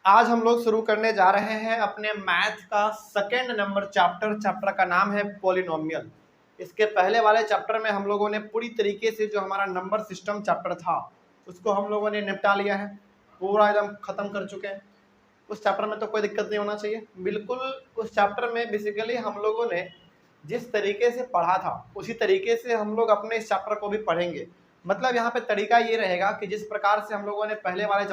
आज हम लोग शुरू करने जा रहे हैं अपने मैथ का सेकेंड नंबर चैप्टर का नाम है पॉलिनोमियल। इसके पहले वाले चैप्टर में हम लोगों ने पूरी तरीके से जो हमारा नंबर सिस्टम चैप्टर था उसको हम लोगों ने निपटा लिया है, पूरा एकदम खत्म कर चुके हैं। उस चैप्टर में तो कोई दिक्कत नहीं होना चाहिए। बिल्कुल उस चैप्टर में बेसिकली हम लोगों ने जिस तरीके से पढ़ा था उसी तरीके से हम लोग अपने इस चैप्टर को भी पढ़ेंगे। मतलब यहाँ पे तरीका ये रहेगा कि जिस प्रकार से हम लोगों ने पहले वाले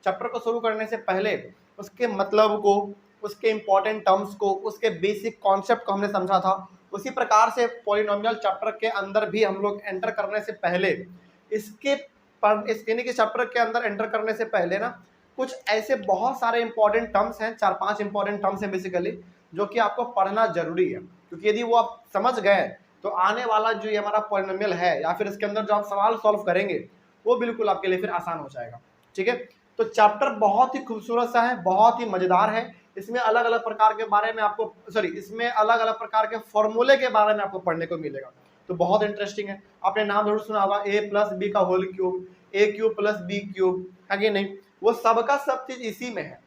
चैप्टर को शुरू करने से पहले उसके मतलब को, उसके इम्पोर्टेंट टर्म्स को, उसके बेसिक कॉन्सेप्ट को हमने समझा था, उसी प्रकार से पॉलिनोमियल चैप्टर के अंदर भी हम लोग एंटर करने से पहले यानी कि चैप्टर के अंदर एंटर करने से पहले ना कुछ ऐसे बहुत सारे इंपॉर्टेंट टर्म्स हैं, 4-5 इंपॉर्टेंट टर्म्स हैं बेसिकली, जो कि आपको पढ़ना जरूरी है। क्योंकि यदि वो आप समझ गए तो आने वाला जो ये हमारा पॉलिनोमियल है या फिर इसके अंदर जो आप सवाल सॉल्व करेंगे वो बिल्कुल आपके लिए फिर आसान हो जाएगा। ठीक है, तो चैप्टर बहुत ही खूबसूरत सा है, बहुत ही मजेदार है। इसमें अलग अलग प्रकार के बारे में आपको इसमें अलग अलग प्रकार के फॉर्मूले के बारे में आपको पढ़ने को मिलेगा, तो बहुत इंटरेस्टिंग है। आपने नाम जरूर सुना होगा a+b का होल क्यूब, a³ + b³ है कि नहीं? वो सबका सब चीज इसी में है,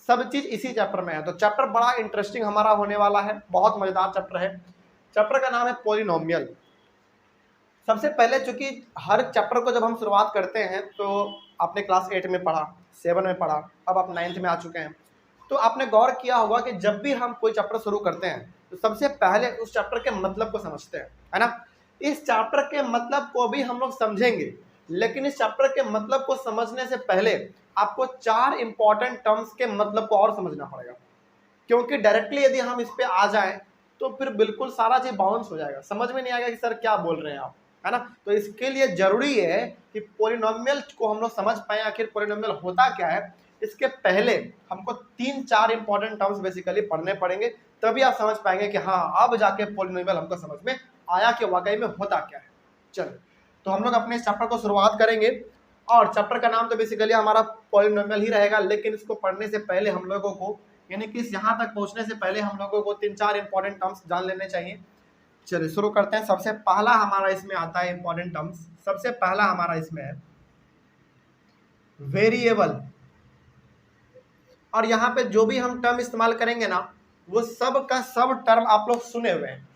सब चीज इसी चैप्टर में है। तो चैप्टर बड़ा इंटरेस्टिंग हमारा होने वाला है, बहुत मजेदार चैप्टर है। चैप्टर का नाम है पॉलिनोमियल। सबसे पहले चूंकि हर चैप्टर को जब हम शुरुआत करते हैं तो आपने क्लास 8 में पढ़ा, 7 में पढ़ा, अब आप 9th में आ चुके हैं, तो आपने गौर किया होगा कि जब भी हम कोई चैप्टर शुरू करते हैं तो सबसे पहले उस चैप्टर के मतलब को समझते हैं, है ना। इस चैप्टर के मतलब को भी हम लोग समझेंगे, लेकिन इस चैप्टर के मतलब को समझने से पहले आपको 4 इंपॉर्टेंट टर्म्स के मतलब को और समझना पड़ेगा। क्योंकि डायरेक्टली यदि हम इस पे आ जाएं तो फिर बिल्कुल सारा चीज बाउंस हो जाएगा, समझ में नहीं आएगा कि सर क्या बोल रहे हैं आप, है ना। तो इसके लिए जरूरी है कि पॉलिनोमियल को हम लोग समझ पाए, आखिर पॉलिनोमियल होता क्या है। इसके पहले हमको 3-4 इंपॉर्टेंट टर्म्स बेसिकली पढ़ने पड़ेंगे, तभी आप समझ पाएंगे कि हाँ अब जाके पॉलिनोमियल हमको समझ में आया कि वाकई में होता क्या है। चलो, तो हम लोग अपने चैप्टर को शुरुआत करेंगे और चैप्टर का नाम तो बेसिकली हमारा पॉलिनोमियल ही रहेगा, लेकिन इसको पढ़ने से पहले हम लोगों को यानी कि यहाँ तक पहुँचने से पहले हम लोगों को 3-4 इंपॉर्टेंट टर्म्स जान लेने चाहिए। चलिए शुरू करते हैं। सबसे पहला हमारा इसमें आता है इंपॉर्टेंट टर्म्स, सबसे पहला हमारा इसमें है वेरिएबल। और यहाँ पे जो भी हम टर्म इस्तेमाल करेंगे ना वो सब का सब टर्म आप लोग सुने हुए हैं,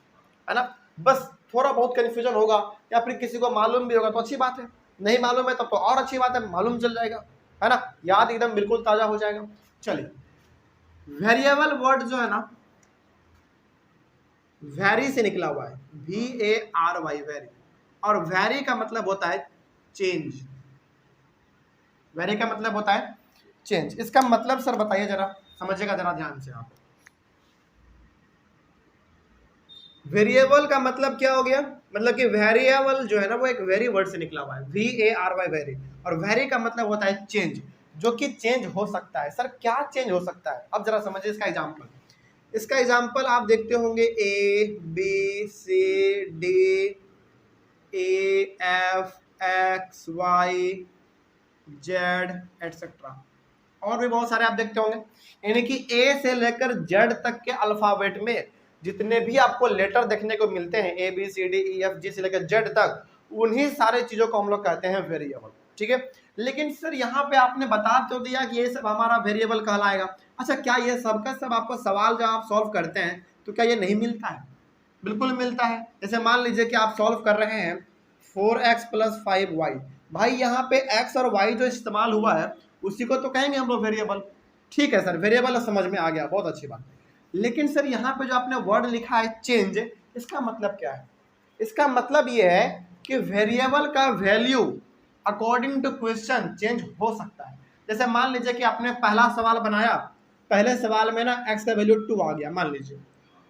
है ना। बस थोड़ा बहुत कंफ्यूजन होगा या फिर किसी को मालूम भी होगा तो अच्छी बात है, नहीं मालूम है तब तो और अच्छी बात है, मालूम चल जाएगा, है ना, याद एकदम बिल्कुल ताजा हो जाएगा। चलिए, वेरिएबल वर्ड जो है ना वैरी से निकला हुआ है, VARY वैरी, और वैरी का मतलब होता है चेंज। वैरी का मतलब होता है चेंज। इसका मतलब सर बताइए जरा, समझिएगा जरा ध्यान से आप। वेरिएबल का मतलब क्या हो गया? मतलब कि वेरिएबल जो है ना वो एक वेरी वर्ड से निकला हुआ है, VARY वैरी, और वैरी का मतलब होता है चेंज, जो कि चेंज हो सकता है। सर क्या चेंज हो सकता है? अब जरा समझिए इसका एग्जाम्पल। इसका एग्जाम्पल आप देखते होंगे ABCDEFXYZ एटसेट्रा, और भी बहुत सारे आप देखते होंगे। यानी कि ए से लेकर जेड तक के अल्फाबेट में जितने भी आपको लेटर देखने को मिलते हैं ABCDEFG से लेकर जेड तक, उन्हीं सारे चीजों को हम लोग कहते हैं वेरिएबल। ठीक है, लेकिन सर यहाँ पे आपने बता तो दिया कि ये सब हमारा वेरिएबल कहलाएगा। अच्छा, क्या ये सब का सब आपको सवाल जब आप सॉल्व करते हैं तो क्या ये नहीं मिलता है? बिल्कुल मिलता है। जैसे मान लीजिए कि आप सॉल्व कर रहे हैं 4x + 5y, भाई यहाँ पे x और y जो इस्तेमाल हुआ है उसी को तो कहेंगे हम लोग वेरिएबल। ठीक है सर, वेरिएबल समझ में आ गया, बहुत अच्छी बात। लेकिन सर यहाँ पे जो आपने वर्ड लिखा है चेंज, इसका मतलब क्या है? इसका मतलब ये है कि वेरिएबल का value according to question change हो सकता है। जैसे मान लीजिए कि आपने पहला सवाल बनाया, पहले सवाल में ना x का वैल्यू 2 आ गया, मान लीजिए।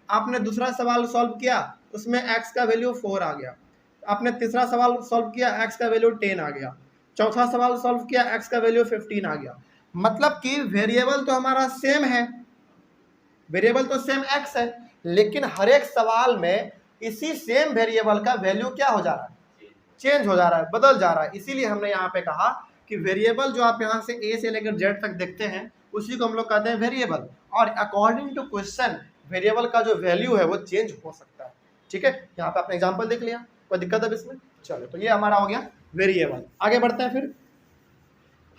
आपने दूसरा सवाल सॉल्व किया, उसमें x का वैल्यू 4 आ गया। आपने तीसरा सवाल सॉल्व किया, x का वैल्यू 10 आ गया। चौथा सवाल सॉल्व किया, x का वैल्यू 15 आ गया। मतलब कि वेरिएबल तो हमारा सेम है, वेरिएबल तो सेम x है, लेकिन हर एक सवाल में इसी सेम वेरिएबल का वैल्यू क्या हो जा रहा है? चेंज हो जा रहा है, बदल जा रहा है। इसीलिए हमने यहाँ पे कहा कि वेरिएबल जो आप यहाँ से a से लेकर z तक देखते हैं उसी को हम लोग कहते हैं वेरिएबल, और अकॉर्डिंग टू क्वेश्चन वेरिएबल का जो वैल्यू है वो चेंज हो सकता है। ठीक है, यहाँ पे आपने एग्जाम्पल देख लिया, कोई दिक्कत है इसमें? चलो, तो ये हमारा हो गया वेरिएबल। आगे बढ़ते हैं फिर।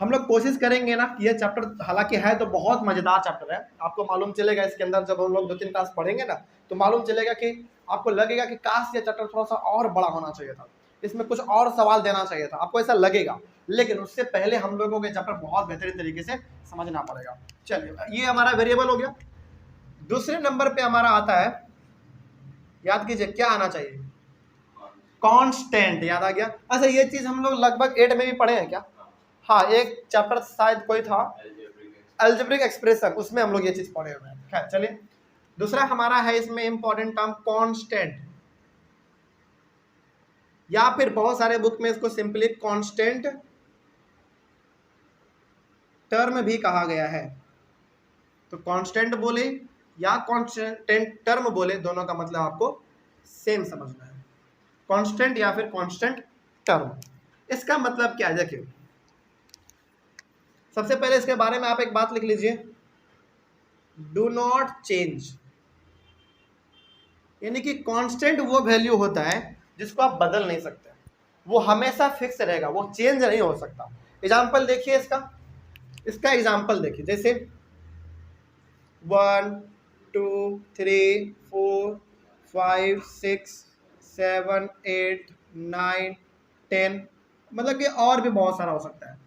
हम लोग कोशिश करेंगे ना कि ये चैप्टर हालांकि है तो बहुत मजेदार चैप्टर है, आपको मालूम चलेगा इसके अंदर जब हम लोग 2-3 क्लास पढ़ेंगे ना तो मालूम चलेगा कि आपको लगेगा कि काश ये चैप्टर थोड़ा सा और बड़ा होना चाहिए था, इसमें कुछ और सवाल देना चाहिए था, आपको ऐसा लगेगा। लेकिन उससे पहले हम लोगों को चैप्टर बहुत बेहतरीन तरीके से समझना पड़ेगा। चलिए ये हमारा वेरिएबल हो गया। दूसरे नंबर पे हमारा आता है, याद कीजिए क्या आना चाहिए, कांस्टेंट। याद आ गया। अच्छा ये चीज हम लोग लगभग 8 में भी पढ़े हैं क्या? हाँ एक चैप्टर शायद कोई था अलजेब्रिक एक्सप्रेशन, उसमें हम लोग ये चीज पढ़े हुए हैं। खैर चलिए दूसरा हमारा है इसमें इंपॉर्टेंट टर्म कांस्टेंट, या फिर बहुत सारे बुक में इसको सिंपली कांस्टेंट टर्म भी कहा गया है। तो कांस्टेंट बोले या कांस्टेंट टर्म बोले, दोनों का मतलब आपको सेम समझना है, कांस्टेंट या फिर कांस्टेंट टर्म। इसका मतलब क्या है देखिए, सबसे पहले इसके बारे में आप एक बात लिख लीजिए, डू नॉट चेंज, यानी कि कांस्टेंट वो वैल्यू होता है जिसको आप बदल नहीं सकते, वो हमेशा फिक्स रहेगा, वो चेंज नहीं हो सकता। एग्जाम्पल देखिए इसका एग्जाम्पल देखिए, जैसे 1 2 3 4 5 6 7 8 9 10, मतलब कि और भी बहुत सारा हो सकता है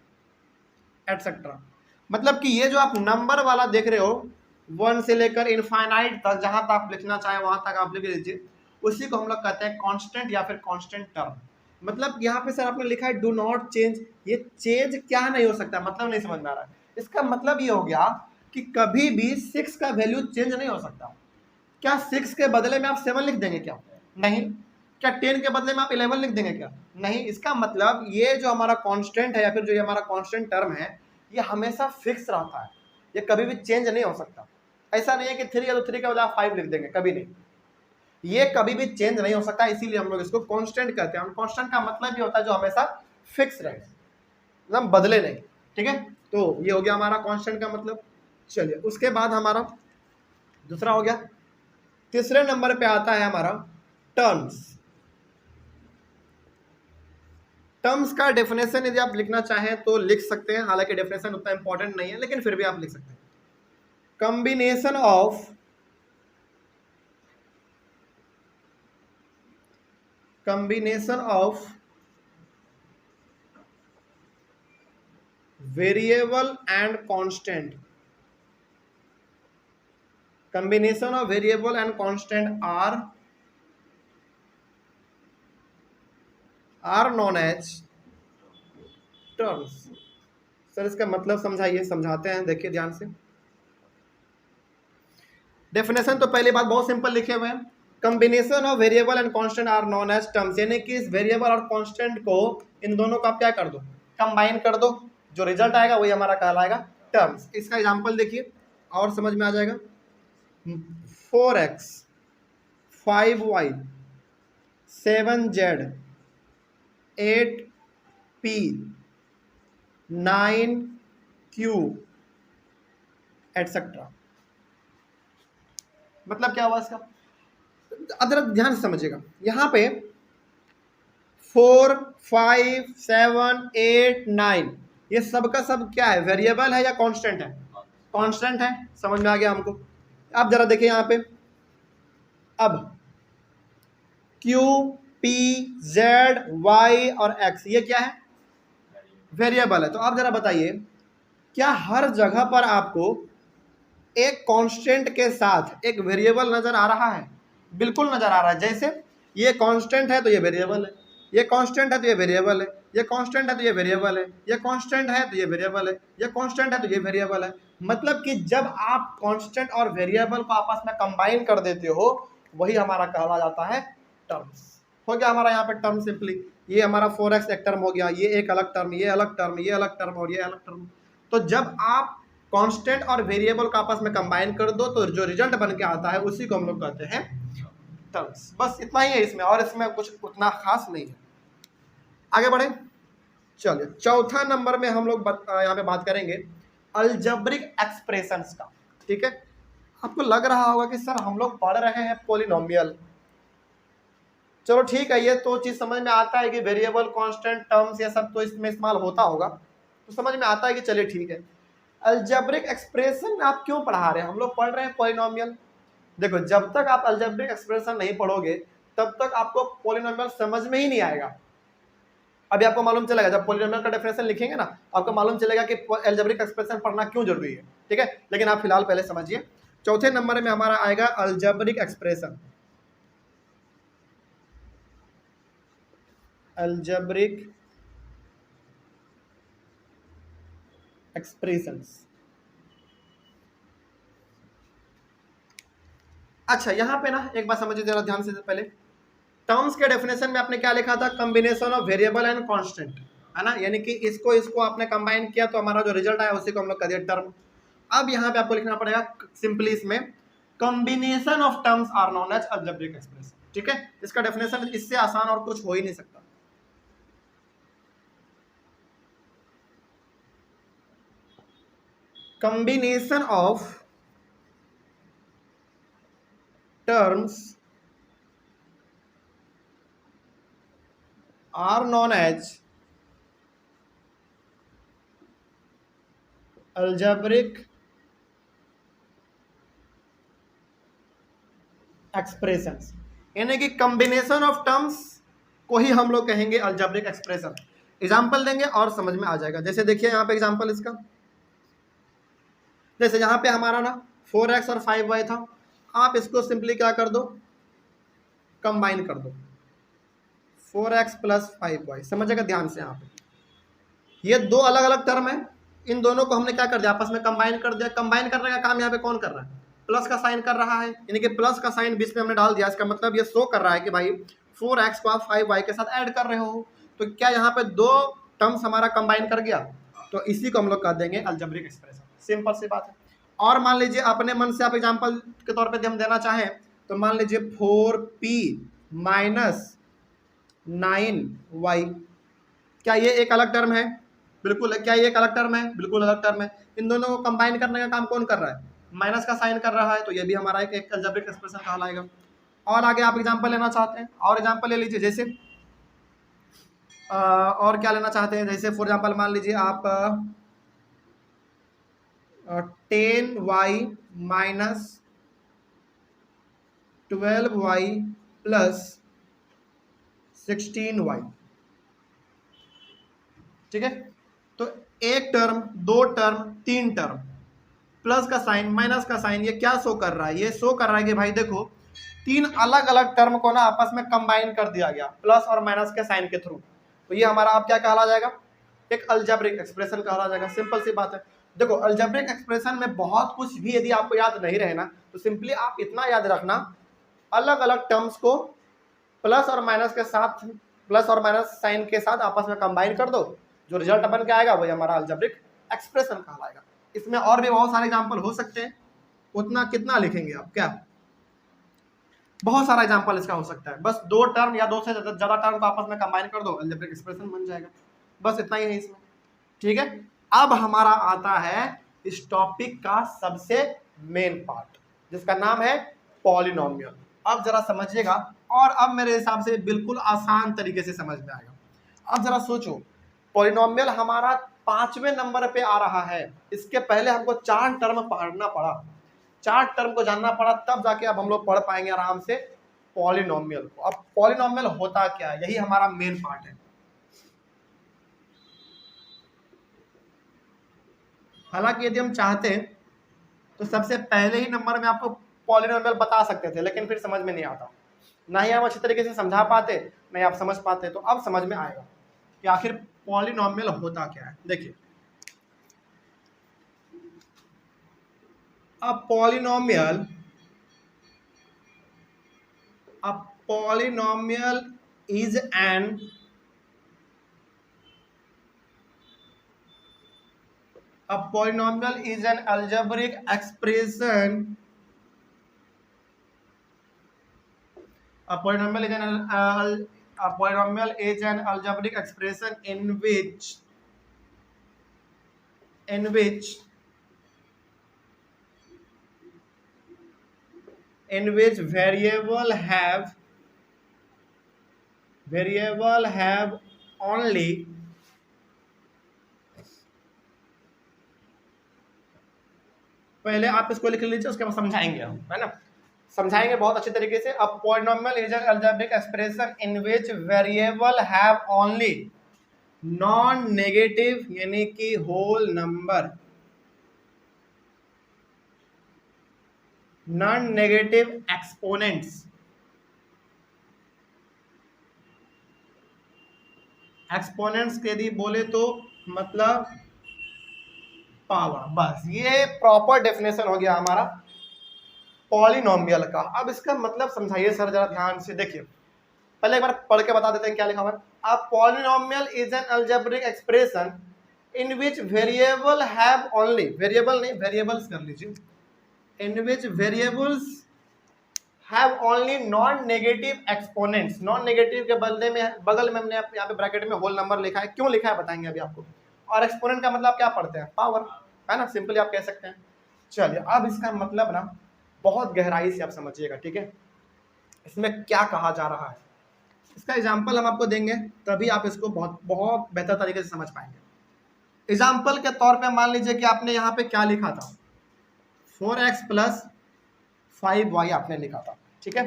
एटसेट्रा। मतलब कि ये जो आप नंबर वाला देख रहे हो 1 से लेकर इनफाइनाइट तक, जहां तक आप लिखना चाहे वहां तक आप लिख लीजिए, उसी को हम लोग कहते हैं कांस्टेंट या फिर कांस्टेंट टर्म। मतलब यहाँ पे सर आपने लिखा है डू नॉट चेंज, ये चेंज क्या नहीं हो सकता, मतलब नहीं समझ में आ रहा है। इसका मतलब ये हो गया कि कभी भी 6 का वैल्यू चेंज नहीं हो सकता। क्या 6 के बदले में आप 7 लिख देंगे क्या? नहीं। क्या 10 के बदले में आप 11 लिख देंगे क्या? नहीं। इसका मतलब ये जो हमारा कांस्टेंट है या फिर जो ये हमारा कांस्टेंट टर्म है, ये हमेशा फिक्स रहता है, ये कभी भी चेंज नहीं हो सकता। ऐसा नहीं है कि 3 है तो 3 के बजाय 5 लिख देंगे, कभी नहीं, ये कभी भी चेंज नहीं हो सकता। इसीलिए हम लोग इसको कांस्टेंट कहते हैं। कांस्टेंट का मतलब ये होता है जो हमेशा फिक्स रहे, मतलब बदले नहीं। ठीक है, तो ये हो गया हमारा कांस्टेंट का मतलब। चलिए उसके बाद हमारा दूसरा हो गया, तीसरे नंबर पे आता है हमारा टर्म्स। टर्म्स का डेफिनेशन यदि आप लिखना चाहें तो लिख सकते हैं, हालांकि डेफिनेशन उतना इंपॉर्टेंट नहीं है, लेकिन फिर भी आप लिख सकते हैं। Combination of variable and constant, combination of variable and constant are known as terms। Sir इसका मतलब समझाइए, समझाते हैं, देखिए ध्यान से। डेफिनेशन तो पहली बात बहुत सिंपल लिखे हुए हैं, combination of variable and constant are known as terms, यानी कि इस वेरिएबल और कांस्टेंट को, इन दोनों को आप क्या कर दो, कंबाइन कर दो, जो रिजल्ट आएगा वही हमारा कहलाएगा टर्म्स। इसका एग्जांपल देखिए और समझ में आ जाएगा। 4x 5y 7z 8p 9q etcetera. मतलब क्या हुआ इसका, अदर ध्यान से समझिएगा। यहां पे 4 5 7 8 9 ये सब का सब क्या है, वेरिएबल है या कांस्टेंट है? कांस्टेंट है। समझ में आ गया हमको। आप जरा देखिए यहां पे, अब Q P Z Y और X ये क्या है, वेरिएबल है। तो आप जरा बताइए, क्या हर जगह पर आपको एक कांस्टेंट के साथ एक वेरिएबल नजर आ रहा है? बिल्कुल नजर आ रहा है। जैसे ये कांस्टेंट है तो ये वेरिएबल है, ये कांस्टेंट है तो ये वेरिएबल है, ये कांस्टेंट है तो ये वेरिएबल है, ये कांस्टेंट है तो ये वेरिएबल है, ये कांस्टेंट है तो ये वेरिएबल है। मतलब कि जब आप कांस्टेंट और वेरिएबल को आपस में कंबाइन कर देते हो, वही हमारा कहला जाता है टर्म्स। हो गया हमारा यहाँ पे टर्म सिंपली, ये हमारा 4x एक टर्म हो गया, ये एक अलग टर्म, ये अलग टर्म, ये अलग टर्म और ये अलग टर्म। तो जब आप कांस्टेंट और वेरिएबल को आपस में कंबाइन कर दो तो जो रिजल्ट बन के आता है उसी को हम लोग कहते हैं टर्म्स। बस इतना ही है इसमें, और इसमें कुछ उतना खास नहीं है। आगे बढ़े, चलिए चौथा नंबर में हम लोग यहाँ पे बात करेंगे अलजेब्रिक एक्सप्रेशंस का। ठीक है, आपको लग रहा होगा कि सर हम लोग पढ़ रहे हैं पॉलिनोमियल। चलो ठीक है, ये तो चीज समझ में आता है कि वेरिएबल, कांस्टेंट, टर्म्स ये सब तो इसमें इस्तेमाल होता होगा, तो समझ में आता है कि चलिए ठीक है। अलजेब्रिक एक्सप्रेशन आप क्यों पढ़ा रहे हैं? हम लोग पढ़ रहे हैं पॉलिनोमियल। देखो जब तक आप अलजेब्रिक एक्सप्रेशन नहीं पढ़ोगे तब तक आपको पॉलिनोमियल समझ में ही नहीं आएगा। अभी आपको मालूम चलेगा जब पॉलिनोमियल का डेफिनेशन लिखेंगे ना, आपको मालूम चलेगा कि अलजेब्रिक एक्सप्रेशन पढ़ना क्यों जरूरी है, ठीक है। लेकिन आप फिलहाल पहले समझिए। चौथे नंबर में हमारा आएगा अलजेब्रिक एक्सप्रेशन। Algebraic expressions. अच्छा यहाँ पे ना एक बात समझिए जरा ध्यान से पहले। टर्म्स के डेफिनेशन में आपने क्या लिखा था? Combination of variable and constant, है ना। यानी कि इसको आपने कंबाइन किया तो हमारा जो रिजल्ट आया उसी को हम लोग कर दिया टर्म। अब यहाँ पे आपको लिखना पड़ेगा सिंपली इसमें combination of terms are known as algebraic expression, ठीक है। इसका डेफिनेशन इससे आसान और कुछ हो ही नहीं सकता। Combination of terms are known as algebraic expressions, यानी कि कॉम्बिनेशन ऑफ टर्म्स को ही हम लोग कहेंगे अलजेब्रिक एक्सप्रेशन। एग्जांपल देंगे और समझ में आ जाएगा। जैसे देखिए यहाँ पे एग्जांपल इसका, जैसे यहाँ पे हमारा ना 4x और 5y था, आप इसको सिंपली क्या कर दो? कंबाइन कर दो 4x प्लस 5y। समझेगा ध्यान से। यहाँ पे ये दो अलग अलग टर्म है, इन दोनों को हमने क्या कर दिया? आपस में कंबाइन कर दिया। कंबाइन करने का काम यहाँ पे कौन कर रहा है? प्लस का साइन कर रहा है, यानी कि प्लस का साइन बीच में हमने डाल दिया। इसका मतलब ये शो कर रहा है कि भाई 4x को आप 5y के साथ ऐड कर रहे हो। तो क्या यहाँ पे दो टर्म्स हमारा कंबाइन कर गया? तो इसी को हम लोग कह देंगे अलजेब्रिक एक्सप्रेशन। सिंपल सी बात है। और मान लीजिए अपने मन से आप एग्जाम्पल के तौर पर हम देना चाहें तो मान लीजिए 4p माइनस 9y, क्या ये एक अलग टर्म है? बिल्कुल है। क्या ये एक अलग टर्म है? बिल्कुल अलग टर्म है। इन दोनों को कंबाइन करने का काम कौन कर रहा है? माइनस का साइन कर रहा है, तो ये भी हमारा एक अलजेब्रिक एक्सप्रेशन कहलाएगा। और आगे आप एग्जांपल लेना चाहते हैं और एग्जांपल ले लीजिए। जैसे और क्या लेना चाहते हैं? जैसे फॉर एग्जांपल मान लीजिए आप 10y minus 12y plus 16y, ठीक है। तो एक टर्म, दो टर्म, तीन टर्म, प्लस का साइन माइनस का साइन, ये क्या शो कर रहा है? ये शो कर रहा है कि भाई देखो तीन अलग अलग टर्म को ना आपस में कंबाइन कर दिया गया प्लस और माइनस के साइन के थ्रू। तो ये हमारा आप क्या कहला जाएगा? एक अलजेब्रिक एक्सप्रेशन कहला जाएगा। सिंपल सी बात है। देखो अलजेब्रिक एक्सप्रेशन में बहुत कुछ भी यदि आपको याद नहीं रहे ना तो सिंपली आप इतना याद रखना, अलग अलग टर्म्स को प्लस और माइनस के साथ, प्लस और माइनस साइन के साथ आपस में कंबाइन कर दो, जो रिजल्ट बन के आएगा वही हमारा अलजेब्रिक एक्सप्रेशन कहलाएगा। इसमें और भी बहुत सारे एग्जाम्पल हो सकते हैं, उतना कितना लिखेंगे आप? क्या बहुत सारा एग्जाम्पल इसका हो सकता है। बस दो टर्म या दो से ज्यादा टर्म को आपस में कंबाइन कर दो, अलजेब्रिक एक्सप्रेशन बन जाएगा। बस इतना ही है इसमें, ठीक है। अब हमारा आता है इस टॉपिक का सबसे मेन पार्ट, जिसका नाम है पॉलिनोमियल। अब जरा समझिएगा और अब मेरे हिसाब से बिल्कुल आसान तरीके से समझ में आएगा। अब जरा सोचो, पॉलिनोमियल हमारा 5वें नंबर पे आ रहा है। इसके पहले हमको 4 टर्म पढ़ना पड़ा, 4 टर्म को जानना पड़ा, तब जाके अब हम लोग पढ़ पाएंगे आराम से पॉलिनोमियल को। अब पॉलिनोमियल होता क्या है, यही हमारा मेन पार्ट है। हालांकि यदि हम चाहते तो सबसे पहले ही नंबर में आपको पॉलिनोमियल बता सकते थे, लेकिन फिर समझ में नहीं आता, ना ही हम अच्छी तरीके से समझा पाते, नहीं आप समझ पाते। तो अब समझ में आएगा कि आखिर पॉलिनोमियल होता क्या है। देखिए a polynomial is an algebraic expression. A polynomial is an algebraic expression in which variable have only पहले आप इसको लिख लीजिए, उसके बाद समझाएंगे हम, है ना, समझाएंगे बहुत अच्छे तरीके से। अब polynomial is an algebraic expression in which variable have only non negative यानी कि whole number, non negative exponents, exponents के यदि बोले तो मतलब पावर। बस ये प्रॉपर डेफिनेशन हो गया हमारा पॉलिनोमियल का। अब इसका मतलब समझाइए सर जरा ध्यान से, देखिए पहले एक बार पढ़ के बता देते हैं क्या लिखा हुआ है। A polynomial is an algebraic expression in which variable have only, variable नहीं वेरिएबल्स कर लीजिए, in which variables have only non negative exponents. Non negative के बगल में हमने यहाँ पे ब्रैकेट में होल नंबर लिखा है, क्यों लिखा है बताएंगे अभी आपको। और एक्सपोनेंट का मतलब क्या पढ़ते हैं, पावर, है ना, सिंपली आप कह सकते हैं। चलिए अब इसका मतलब ना बहुत गहराई से आप समझिएगा, ठीक है, इसमें क्या कहा जा रहा है। इसका एग्जाम्पल हम आपको देंगे, तभी आप इसको बहुत बहुत बेहतर तरीके से समझ पाएंगे। एग्जाम्पल के तौर पे मान लीजिए कि आपने यहाँ पे क्या लिखा था, 4x + 5y आपने लिखा था, ठीक है।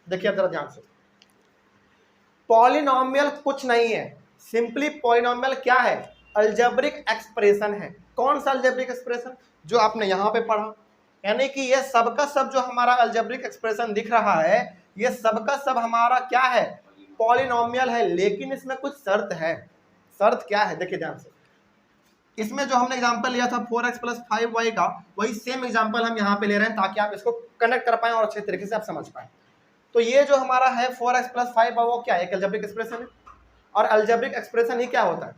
देखिए अब जरा ध्यान से, पॉलिनोमियल कुछ नहीं है, सिंपली पॉलिनोमियल क्या है, अलजेब्रिक एक्सप्रेशन है। कौन सा अलजेब्रिक एक्सप्रेशन, जो आपने यहाँ पे पढ़ा, यानी कि ये सबका सब जो हमारा अलजेब्रिक एक्सप्रेशन दिख रहा है, ये सबका सब हमारा क्या है, पॉलिनोमियल है। लेकिन इसमें कुछ शर्त है। शर्त क्या है, देखिए ध्यान से, इसमें जो हमने एग्जांपल लिया था 4x + 5y का, वही सेम एग्जांपल हम यहाँ पे ले रहे हैं ताकि आप इसको कनेक्ट कर पाएं और अच्छे तरीके से आप समझ पाएं। तो ये जो हमारा है 4x + 5y वो क्या है, एक अलजेब्रिक एक्सप्रेशन है। और अलजेब्रिक एक्सप्रेशन ही क्या होता है,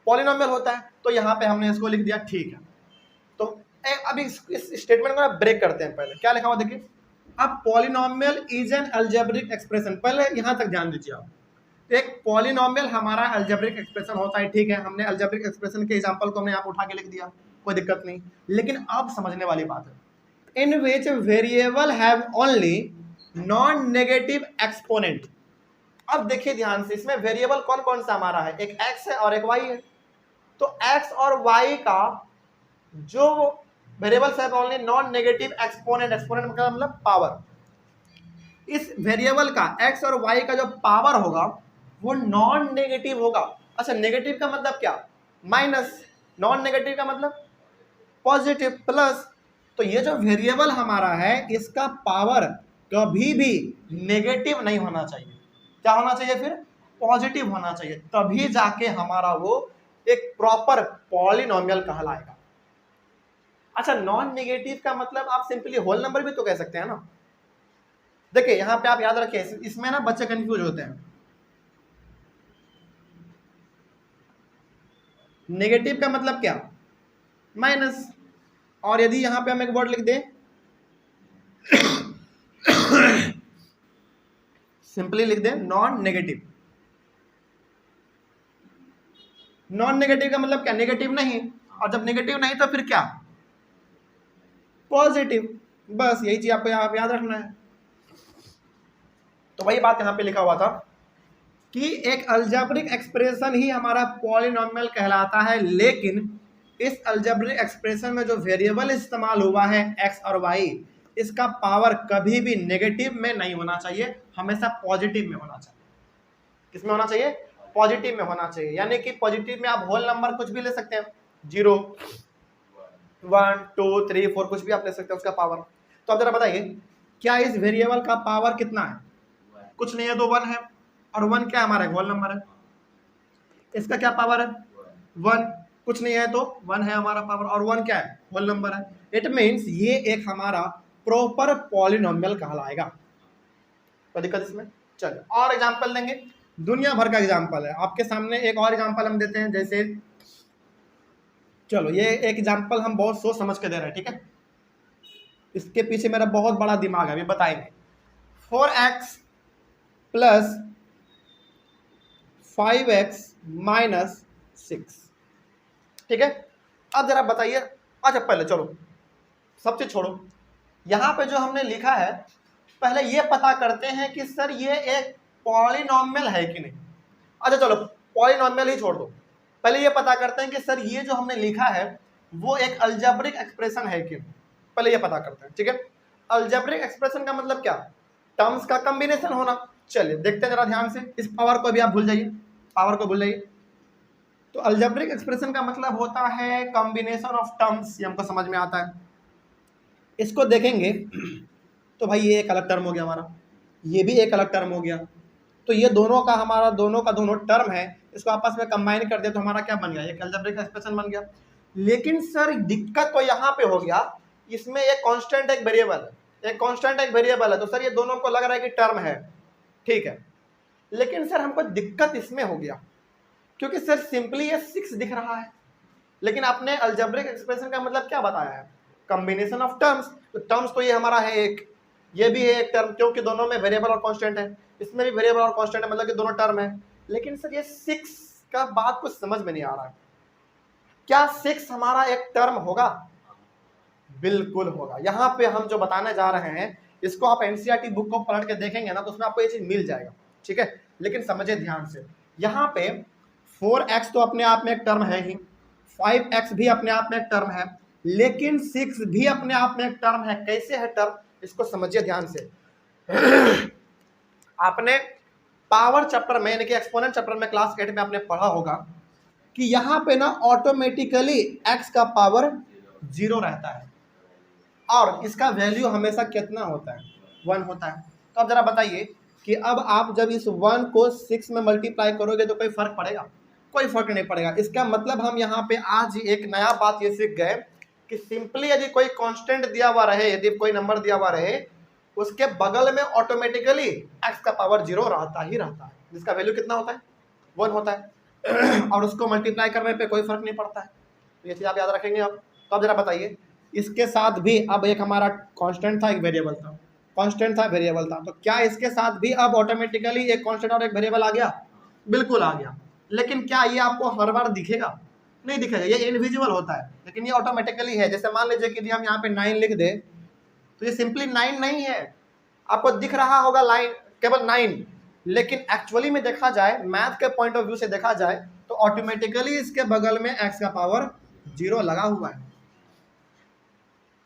पॉलिनोमियल होता है। तो यहाँ पे हमने इसको लिख दिया, ठीक है। तो अभी इस स्टेटमेंट को ब्रेक करते हैं। पहले क्या लिखा हुआ देखिए, अब polynomial is an algebraic expression, पहले यहाँ तक ध्यान दीजिए आप। तो एक पॉलिनोमियल हमारा अलजेब्रिक एक्सप्रेशन होता है, ठीक है, हमने अलजेब्रिक एक्सप्रेशन के एग्जांपल को हमने यहाँ उठा के लिख दिया, कोई दिक्कत नहीं। लेकिन अब समझने वाली बात है, in which variable have only non negative exponent. अब देखिए ध्यान से, इसमें वेरिएबल कौन कौन सा हमारा है, एक x है और एक y है। तो x और y का जो वेरिएबल्स है only non negative exponent, exponent का मतलब पावर। इस वेरिएबल का x और y का जो पावर होगा वो नॉन नेगेटिव होगा। अच्छा, नेगेटिव का मतलब क्या, माइनस, नॉन नेगेटिव का मतलब पॉजिटिव, प्लस। तो ये जो वेरिएबल हमारा है इसका पावर कभी भी नेगेटिव नहीं होना चाहिए। क्या होना चाहिए फिर, पॉजिटिव होना चाहिए, तभी जाके हमारा वो एक प्रॉपर पॉलिनोमियल कहलाएगा। अच्छा, नॉन नेगेटिव का मतलब आप सिंपली होल नंबर भी तो कह सकते हैं ना। देखिए यहां पे आप याद रखिए, इसमें ना बच्चे कंफ्यूज होते हैं। नेगेटिव का मतलब क्या, माइनस। और यदि यहां पे हम एक वर्ड लिख दें सिंपली लिख दें नॉन नेगेटिव। नॉन नेगेटिव का मतलब क्या, नेगेटिव नहीं, और जब नेगेटिव नहीं तो फिर क्या, पॉजिटिव। बस यही चीज आपको यहाँ पे याद रखना है। तो वही बात यहाँ पे लिखा हुआ था कि एक अलजेब्रिक एक्सप्रेशन ही हमारा पॉलिनोमियल कहलाता है, लेकिन इस अलजेब्रिक एक्सप्रेशन में जो वेरिएबल इस्तेमाल हुआ है x और y, इसका पावर कभी भी नेगेटिव में नहीं होना चाहिए, हमेशा पॉजिटिव में होना चाहिए। किसमें होना चाहिए, पॉजिटिव में होना चाहिए। यानी कि पॉजिटिव में आप होल नंबर कुछ भी ले सकते हैं, 0, 1, 2, 3, 4 कुछ भी आप ले सकते हैं उसका पावर। तो अब जरा बताइए, क्या इस वेरिएबल का पावर कितना है, कुछ नहीं है तो 1 है, और 1 क्या हमारा होल नंबर है। इसका क्या पावर है, 1, कुछ नहीं है तो 1 है हमारा पावर, और 1 क्या है, होल नंबर है। इट मीन्स ये एक हमारा प्रॉपर पॉलिनोमियल कहलाएगा। कोई दिक्कत इसमें। चलिए और एग्जांपल देंगे, दुनिया भर का एग्जांपल है आपके सामने। एक और एग्जांपल हम देते हैं, जैसे चलो ये एक एग्जांपल हम बहुत सोच समझ के दे रहे हैं, ठीक है, इसके पीछे मेरा बहुत बड़ा दिमाग है, अभी बताएंगे। 4x + 5x - 6, ठीक है। अब जरा बताइए, अच्छा पहले चलो सब चीज छोड़ो, यहां पे जो हमने लिखा है पहले ये पता करते हैं कि सर ये एक पॉलिनोमियल है कि नहीं। अच्छा चलो पॉलिनोमियल ही छोड़ दो, पहले ये पता करते हैं कि सर ये जो हमने लिखा है वो एक अलजेब्रिक एक्सप्रेशन है कि पहले ये पता करते हैं, ठीक है। अलजेब्रिक एक्सप्रेशन का मतलब क्या, टर्म्स का कॉम्बिनेशन होना। चलिए देखते हैं जरा ध्यान से, इस पावर को भी आप भूल जाइए, पावर को भूल जाइए। तो अलजेब्रिक एक्सप्रेशन का मतलब होता है कॉम्बिनेशन ऑफ टर्म्स, ये हमको समझ में आता है। इसको देखेंगे तो भाई ये एक अलग टर्म हो गया हमारा, ये भी एक अलग टर्म हो गया, तो ये दोनों का हमारा दोनों का दोनों टर्म है, इसको आपस में कंबाइन कर दिया तो हमारा क्या बन गया, एक अलजेब्रिक एक्सप्रेशन बन गया। लेकिन सर दिक्कत तो यहाँ पे हो गया, इसमें एक कांस्टेंट एक वेरिएबल है, एक कांस्टेंट एक वेरिएबल है, तो सर ये दोनों को लग रहा है कि टर्म है, ठीक है। लेकिन सर हमको दिक्कत इसमें हो गया क्योंकि सर सिंपली ये 6 दिख रहा है, लेकिन आपने अलजेब्रिक एक्सप्रेशन का मतलब क्या बताया है, कॉम्बिनेशन ऑफ टर्म्स। तो टर्म्स तो ये हमारा है एक, ये भी है एक टर्म, क्योंकि दोनों में वेरिएबल और कांस्टेंट है, इसमें भी वेरिएबल और कांस्टेंट है, मतलब कि दोनों टर्म है। लेकिन सर ये 6 का बात कुछ समझ में नहीं आ रहा है, क्या 6 हमारा एक टर्म होगा? बिल्कुल होगा। यहाँ पे हम जो बताने जा रहे हैं इसको आप एनसीईआरटी बुक को पढ़ के देखेंगे ना तो उसमें आपको ये चीज मिल जाएगा, ठीक है। लेकिन समझे ध्यान से, यहाँ पे 4x तो अपने आप में एक टर्म है ही, 5x भी अपने आप में एक टर्म है, लेकिन 6 भी अपने आप में एक टर्म है। कैसे है टर्म, इसको समझिए ध्यान से। आपने पावर चैप्टर में यानी कि एक्सपोनेंट चैप्टर में क्लास 8 में आपने पढ़ा होगा कि यहाँ पे ना ऑटोमेटिकली x का पावर 0 रहता है और इसका वैल्यू हमेशा कितना होता है, 1 होता है। तो अब जरा बताइए कि अब आप जब इस 1 को 6 में मल्टीप्लाई करोगे तो कोई फर्क पड़ेगा? कोई फर्क नहीं पड़ेगा। इसका मतलब हम यहाँ पे आज एक नया बात ये सीख गए कि सिंपली यदि कोई कांस्टेंट दिया हुआ रहे, यदि कोई नंबर दिया हुआ रहे, उसके बगल में ऑटोमेटिकली x का पावर 0 रहता ही रहता है, जिसका वैल्यू कितना होता है, 1 होता है और उसको मल्टीप्लाई करने पे कोई फर्क नहीं पड़ता है। तो ये चीज़ आप याद रखेंगे आप। तो अब जरा बताइए, इसके साथ भी अब एक हमारा कांस्टेंट था, एक वेरिएबल था, कांस्टेंट था, वेरिएबल था, तो क्या इसके साथ भी अब ऑटोमेटिकली एक कांस्टेंट और एक वेरिएबल आ गया? बिल्कुल आ गया। लेकिन क्या ये आपको हर बार दिखेगा? नहीं दिखेगा, ये इनविजिबल होता है, लेकिन ये ऑटोमेटिकली है। जैसे मान लीजिए कि हम यहाँ पे 9 लिख दे तो ये सिंपली 9 नहीं है, आपको दिख रहा होगा लाइन केवल 9, लेकिन एक्चुअली में देखा जाए, मैथ के पॉइंट ऑफ व्यू से देखा जाए तो ऑटोमेटिकली इसके बगल में x का पावर 0 लगा हुआ है,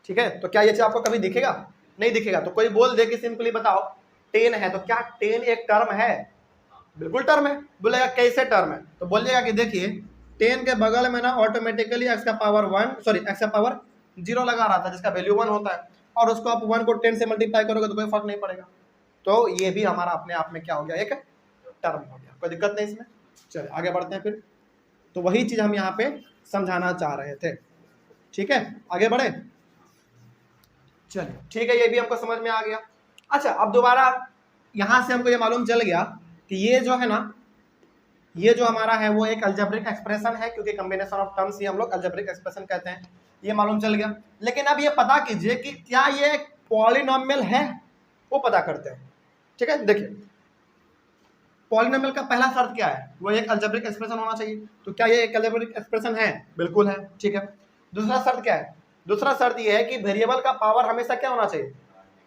ठीक है। तो क्या ये चीज आपको कभी दिखेगा? नहीं दिखेगा। तो कोई बोल दे कि सिंपली बताओ 10 है, तो क्या 10 एक टर्म है? बिल्कुल टर्म है। बोलेगा कैसे टर्म है, तो बोलिएगा कि देखिए 10 के बगल में ना ऑटोमेटिकली x का पावर 0 लगा रहा था, जिसका वैल्यू 1 होता है, और उसको आप 1 को 10 से मल्टीप्लाई करोगे तो कोई फर्क नहीं पड़ेगा। तो ये भी हमारा अपने आप में क्या हो गया, एक टर्म हो गया। कोई दिक्कत नहीं इसमें। चलिए आगे बढ़ते हैं फिर। तो वही चीज हम यहाँ पे समझाना चाह रहे थे, ठीक है। आगे बढ़े, चलिए ठीक है, ये भी हमको समझ में आ गया। अच्छा, अब दोबारा यहाँ से हमको ये मालूम चल गया कि ये जो है ना, ये जो हमारा है वो एक अलजेब्रिक एक्सप्रेशन है, क्योंकि कॉम्बिनेशन ऑफ टर्म्स ही हम लोग अलजेब्रिक एक्सप्रेशन कहते हैं, ये मालूम चल गया। लेकिन अब ये पता कीजिए कि क्या ये पॉलिनोमियल है, वो पता करते हैं, ठीक है। देखिए पॉलिनोमियल का पहला शर्त क्या है, वो एक अलजेब्रिक एक्सप्रेशन होना चाहिए। तो क्या ये एक अलजेब्रिक एक्सप्रेशन है? बिल्कुल है, ठीक है। दूसरा शर्त क्या है? दूसरा शर्त ये है कि वेरिएबल का पावर हमेशा क्या होना चाहिए,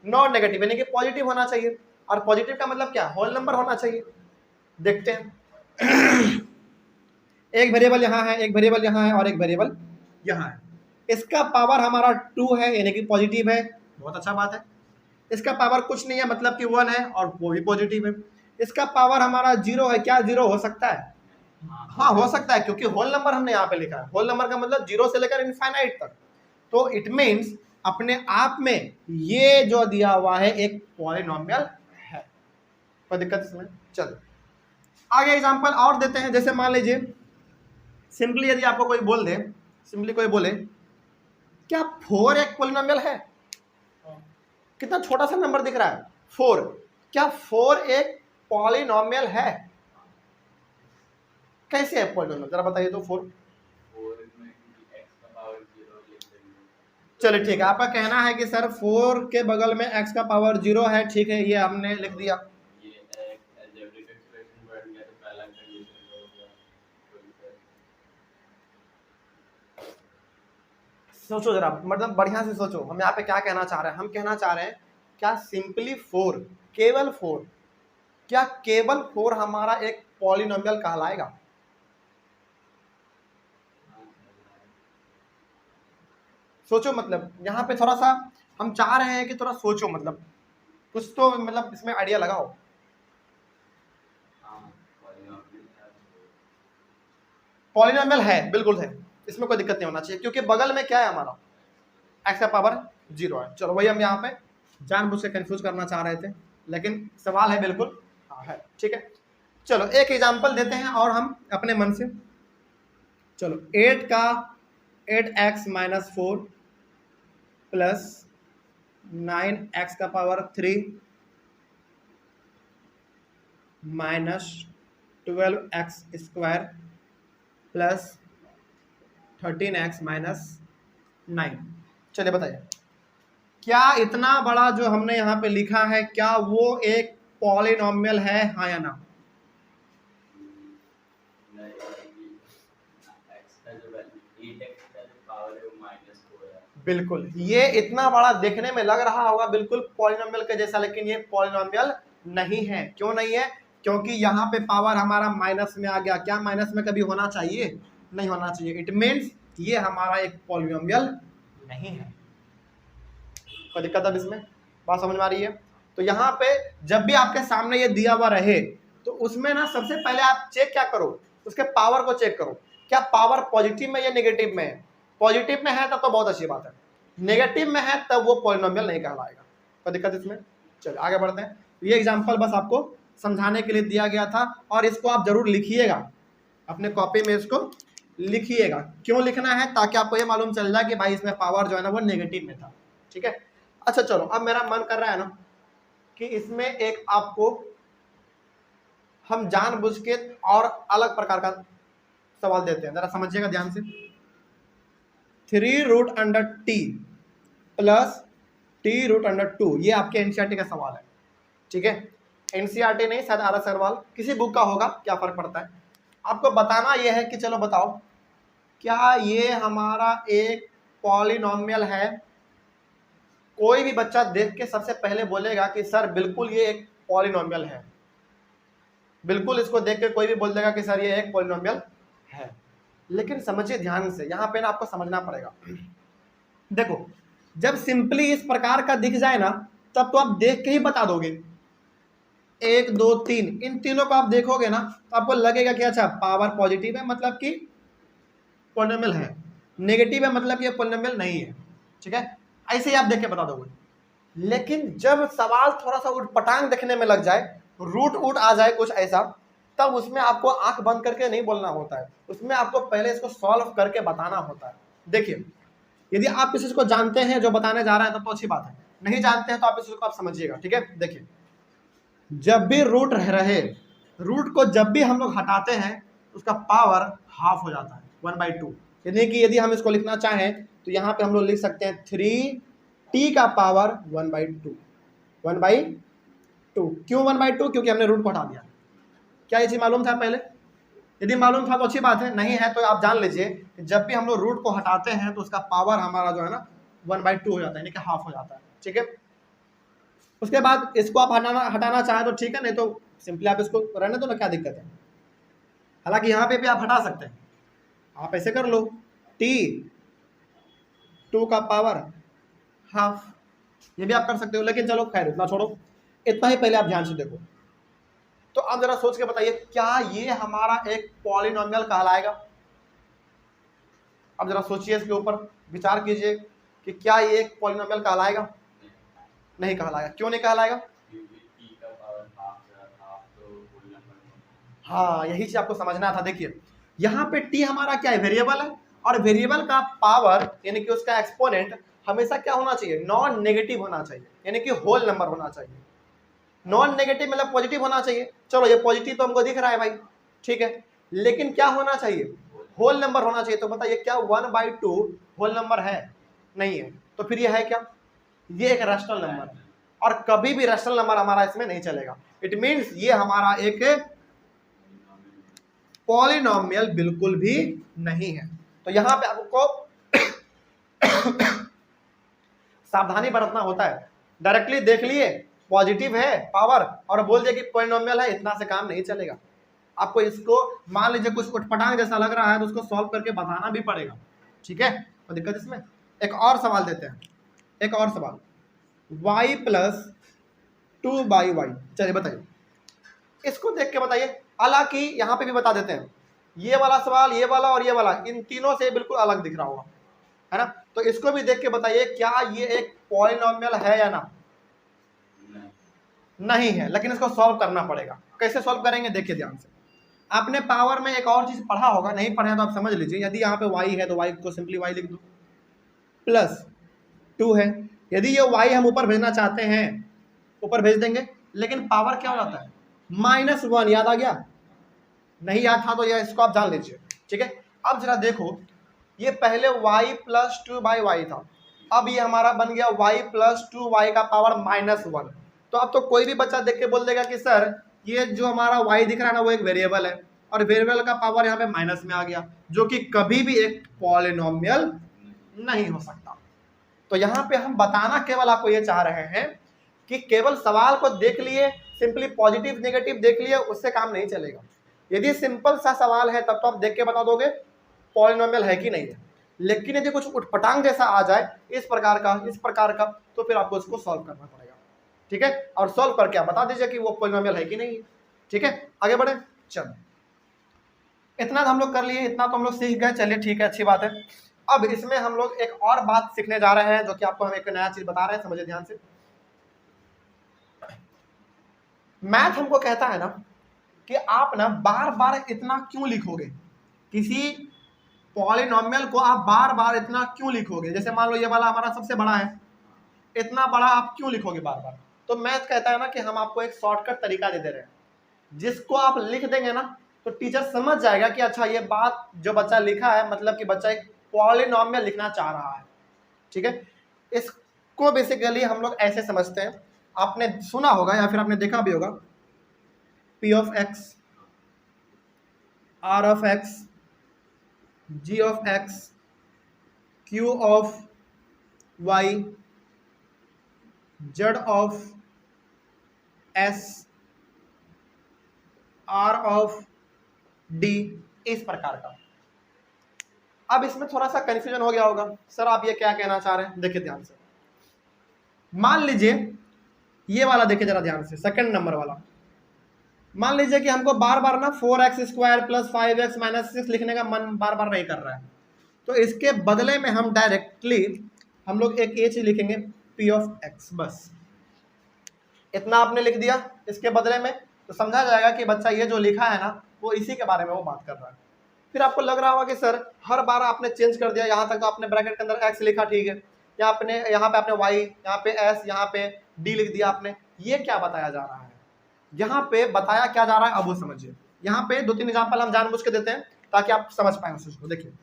नॉन नेगेटिव, यानी कि पॉजिटिव होना चाहिए। और पॉजिटिव का मतलब क्या, होल नंबर होना चाहिए। देखते हैं एक वेरिएबल यहाँ है, एक वेरिएबल यहाँ है और एक वेरिएबल यहाँ है। इसका पावर हमारा 2 है, यानी कि पॉजिटिव है, बहुत अच्छा बात है। इसका पावर कुछ नहीं है, मतलब कि 1 है और वो भी पॉजिटिव है। इसका पावर हमारा 0 है, क्या 0 हो सकता है? हाँ हो सकता है, क्योंकि होल नंबर हमने यहाँ पे लिखा है। होल नंबर का मतलब 0 से लेकर इनफाइनाइट तक। तो इट मीन्स अपने आप में ये जो दिया हुआ है एक पॉलिनोमियल है। कोई दिक्कत इसमें? चलो आगे एग्जांपल और देते हैं। जैसे मान लीजिए सिंपली यदि आपको कोई बोल दे, सिंपली कोई बोले क्या 4 एक पॉलिनोमियल है? कितना छोटा सा नंबर दिख रहा है 4, क्या 4 एक पॉलिनोमियल है? कैसे है पॉलिनोमियल, जरा बताइए तो। 4 चलिए ठीक है, आपका कहना है कि सर 4 के बगल में x का पावर 0 है, ठीक है, ये हमने लिख दिया। सोचो जरा, मतलब बढ़िया से सोचो, हम यहाँ पे क्या कहना चाह रहे हैं। हम कहना चाह रहे हैं क्या सिंपली 4, केवल 4, क्या केवल 4 हमारा एक पॉलिनोमियल कहलाएगा? सोचो, मतलब यहाँ पे थोड़ा सा हम चाह रहे हैं कि थोड़ा सोचो, मतलब कुछ तो मतलब इसमें आइडिया लगाओ। पॉलिनोमियल है, बिल्कुल है, इसमें कोई दिक्कत नहीं होना चाहिए, क्योंकि बगल में क्या है हमारा, x का पावर 0 है। चलो वही हम यहाँ पे जानबूझ के कंफ्यूज करना चाह रहे थे, लेकिन सवाल है बिल्कुल है, ठीक है। चलो एक एग्जांपल देते हैं और हम अपने मन से, चलो 8x माइनस 4 प्लस 9x का power 3 minus 12x square plus 13x minus 9। चलिए बताइए, क्या इतना बड़ा जो हमने यहाँ पे लिखा है, क्या वो एक पॉलिनोमियल है, हाँ या ना? बिल्कुल, ये इतना बड़ा देखने में लग रहा होगा बिल्कुल पॉलिनोमियल के जैसा, लेकिन ये पॉलिनोमियल नहीं है। क्यों नहीं है? क्योंकि यहाँ पे पावर हमारा माइनस में आ गया। क्या माइनस में कभी होना चाहिए? नहीं होना चाहिए। इट मीन्स ये हमारा एक पॉलिनोमियल नहीं है। कोई दिक्कत है इसमें? बात समझ में आ रही है? तो यहाँ पे जब भी आपके सामने ये दिया हुआ रहे तो उसमें ना सबसे पहले आप चेक क्या करो, उसके पावर को चेक करो, क्या पावर पॉजिटिव में या नेगेटिव में है। पॉजिटिव में है तब तो बहुत अच्छी बात है, नेगेटिव में है तब वो पॉलिनोमियल नहीं कहलाएगा। कोई दिक्कत इसमें? चलिए आगे बढ़ते हैं। ये एग्जांपल बस आपको समझाने के लिए दिया गया था, और इसको आप जरूर लिखिएगा अपने कॉपी में, इसको लिखिएगा। क्यों लिखना है? ताकि आपको ये मालूम चल जाए कि भाई इसमें पावर जो है ना वो नेगेटिव में था, ठीक है। अच्छा चलो, अब मेरा मन कर रहा है ना कि इसमें एक आपको हम जानबूझ के और अलग प्रकार का सवाल देते हैं, जरा समझिएगा ध्यान से। 3√t प्लस t√2, ये आपके एनसीईआरटी का सवाल है, ठीक है। एनसीईआरटी नहीं, शायद आर सरवाल किसी बुक का होगा, क्या फर्क पड़ता है। आपको बताना यह है कि चलो बताओ, क्या ये हमारा एक पॉलिनोमियल है? कोई भी बच्चा देख के सबसे पहले बोलेगा कि सर बिल्कुल ये एक पॉलिनोमियल है। बिल्कुल इसको देख के कोई भी बोल देगा कि सर ये एक पॉलिनोमियल है। लेकिन समझिए ध्यान से, यहाँ पे ना आपको समझना पड़ेगा। देखो, जब सिंपली इस प्रकार का दिख जाए ना, तब तो आप देख के ही बता दोगे। 1 2 3, इन तीनों को आप देखोगे ना तो आपको लगेगा कि अच्छा पावर पॉजिटिव है, मतलब कि पॉलिनोमियल है, नेगेटिव है मतलब कि ये पॉलिनोमियल नहीं है, ठीक है। ऐसे ही आप देख के बता दोगे। लेकिन जब सवाल थोड़ा सा उटपटांग देखने में लग जाए, रूट उट आ जाए कुछ ऐसा, तब उसमें आपको आंख बंद करके नहीं बोलना होता है, उसमें आपको पहले इसको सॉल्व करके बताना होता है। देखिए, यदि आप इस चीज को जानते हैं जो बताने जा रहे हैं तब तो अच्छी बात है, नहीं जानते हैं तो आप इस चीज को आप समझिएगा, ठीक है। देखिए, जब भी रूट रहे, रूट को जब भी हम लोग हटाते हैं उसका पावर हाफ हो जाता है, 1/2। यानी कि यदि हम इसको लिखना चाहें तो यहाँ पे हम लोग लिख सकते हैं 3t का पावर 1/2। 1/2 क्यों 1/2? क्योंकि हमने रूट को हटा दिया। क्या ये चीज मालूम था पहले? यदि मालूम था तो अच्छी बात है, नहीं है तो आप जान लीजिए कि जब भी हम लोग रूट को हटाते हैं तो उसका पावर हमारा जो है ना 1/2 हो जाता है, यानी कि हाफ हो जाता है, ठीक है। उसके बाद इसको आप हटाना चाहें तो ठीक है, नहीं तो सिंपली आप इसको रहने दो ना, क्या दिक्कत है। हालांकि यहाँ पे भी आप हटा सकते हैं, आप ऐसे कर लो, t2 का पावर हाफ, ये भी आप कर सकते हो। लेकिन चलो खैर इतना छोड़ो, इतना ही पहले आप ध्यान से देखो। तो अब जरा सोच के बताइए, क्या ये हमारा एक पॉलिनोमियल कहलाएगा? अब जरा सोचिए, इसके ऊपर विचार कीजिए कि क्या ये एक पॉलिनोमियल कहलाएगा? नहीं कहलाएगा। क्यों नहीं कहलाएगा? हाँ, यही चीज आपको समझना था। देखिए, यहाँ पे t हमारा क्या है? वेरिएबल है, और वेरिएबल का पावर यानी कि उसका एक्सपोनेंट हमेशा क्या होना चाहिए? नॉन नेगेटिव होना चाहिए, यानी कि होल नंबर होना चाहिए। नॉन नेगेटिव मतलब पॉजिटिव होना चाहिए। चलो ये पॉजिटिव तो हमको दिख रहा है भाई, ठीक है, लेकिन क्या होना चाहिए? होल नंबर होना चाहिए। तो बताइए, क्या 1/2 होल नंबर है? नहीं है। तो फिर ये है क्या? ये एक रैशनल नंबर है, और कभी भी रैशनल नंबर हमारा इसमें नहीं चलेगा। इट मीन्स ये हमारा एक पॉलिनोमियल बिल्कुल भी नहीं है। तो यहां पे आपको सावधानी बरतना होता है। डायरेक्टली देख लिए पॉजिटिव है पावर और बोल दिया कि पॉलिनोमियल है, इतना से काम नहीं चलेगा। आपको इसको मान लीजिए कुछ उटपटांग जैसा लग रहा है तो उसको सॉल्व करके बताना भी पड़ेगा, ठीक है। तो दिक्कत इसमें एक और सवाल देते हैं, एक और सवाल, y प्लस 2/y, चलिए बताइए, इसको देख के बताइए। हालांकि यहाँ पे भी बता देते हैं, ये वाला सवाल, ये वाला और ये वाला, इन तीनों से बिल्कुल अलग दिख रहा होगा, है ना। तो इसको भी देख के बताइए क्या ये एक पॉलिनोमियल है या ना, नहीं है, लेकिन इसको सॉल्व करना पड़ेगा। कैसे सॉल्व करेंगे देखिए ध्यान से। आपने पावर में एक और चीज पढ़ा होगा, नहीं पढ़ा तो आप समझ लीजिए। यदि यहाँ पे y है तो y को सिंपली y लिख दो, प्लस 2 है, यदि ये y हम ऊपर भेजना चाहते हैं ऊपर भेज देंगे, लेकिन पावर क्या हो जाता है -1, याद आ गया, नहीं याद था तो ये इसको आप जान लीजिए, ठीक है। अब जरा देखो, ये पहले y प्लस 2/y था, अब ये हमारा बन गया y प्लस 2y का पावर -1। तो अब तो कोई भी बच्चा देख के बोल देगा कि सर ये जो हमारा y दिख रहा है ना वो एक वेरिएबल है, और वेरिएबल का पावर यहाँ पे माइनस में आ गया, जो कि कभी भी एक पॉलिनोमियल नहीं हो सकता। तो यहाँ पे हम बताना केवल आपको ये चाह रहे हैं कि केवल सवाल को देख लिए, सिंपली पॉजिटिव नेगेटिव देख लिए, उससे काम नहीं चलेगा। यदि सिंपल सा सवाल है तब तो आप देख के बता दोगे पॉलिनोमियल है कि नहीं है, लेकिन यदि कुछ उठपटांग जैसा आ जाए इस प्रकार का, तो फिर आपको इसको सॉल्व करना पड़ेगा, ठीक है। और सॉल्व करके आप बता दीजिए कि वो पॉलिनोमियल है कि नहीं है, ठीक है। आगे बढ़े, चलो इतना हम लोग कर लिए, इतना तो हम लोग सीख गए, चलिए ठीक है, अच्छी बात है। अब इसमें हम लोग एक और बात सीखने जा रहे हैं, जो कि आपको हम एक नया चीज बता रहे हैं, समझिए ध्यान से। मैथ हमको कहता है ना कि आप ना बार बार इतना क्यों लिखोगे, किसी पॉलिनोमियल को आप बार बार इतना क्यों लिखोगे। जैसे मान लो ये वाला हमारा सबसे बड़ा है, इतना बड़ा आप क्यों लिखोगे बार बार। तो मैथ कहता है ना कि हम आपको एक शॉर्टकट तरीका दे रहे हैं, जिसको आप लिख देंगे ना तो टीचर समझ जाएगा कि अच्छा ये बात जो बच्चा लिखा है, मतलब कि बच्चा एक पॉलिनोमियल लिखना चाह रहा है, ठीक है। इसको बेसिकली हम लोग ऐसे समझते हैं, आपने सुना होगा या फिर आपने देखा भी होगा, P of x, R of x, G of x, Q of y, Z of s, R of d, इस प्रकार का। अब इसमें थोड़ा सा कंफ्यूजन हो गया होगा, सर आप ये क्या कहना चाह रहे हैं। देखिए ध्यान से, मान लीजिए ये वाला देखिए जरा ध्यान से, सेकंड नंबर वाला, मान लीजिए कि हमको बार बार ना 4x² प्लस 5x माइनस 6 लिखने का मन बार बार नहीं कर रहा है, तो इसके बदले में हम डायरेक्टली हम लोग एक ये चीज लिखेंगे P of x, बस इतना आपने लिख दिया इसके बदले में, तो समझा जाएगा कि बच्चा ये जो लिखा है ना वो इसी के बारे में वो बात कर रहा है। फिर आपको लग रहा होगा कि सर हर बार आपने चेंज कर दिया, यहाँ तक तो आपने ब्रैकेट के अंदर x लिखा, ठीक है, यहाँ पे आपने y, यहाँ पे s, यहाँ पे d लिख दिया आपने, ये क्या बताया जा रहा है। यहाँ पे बताया क्या जा रहा है अब वो समझिए। यहाँ पे 2-3 एग्जाम्पल हम जानबूझ के देते हैं ताकि आप समझ पाए उस चीज को। देखिए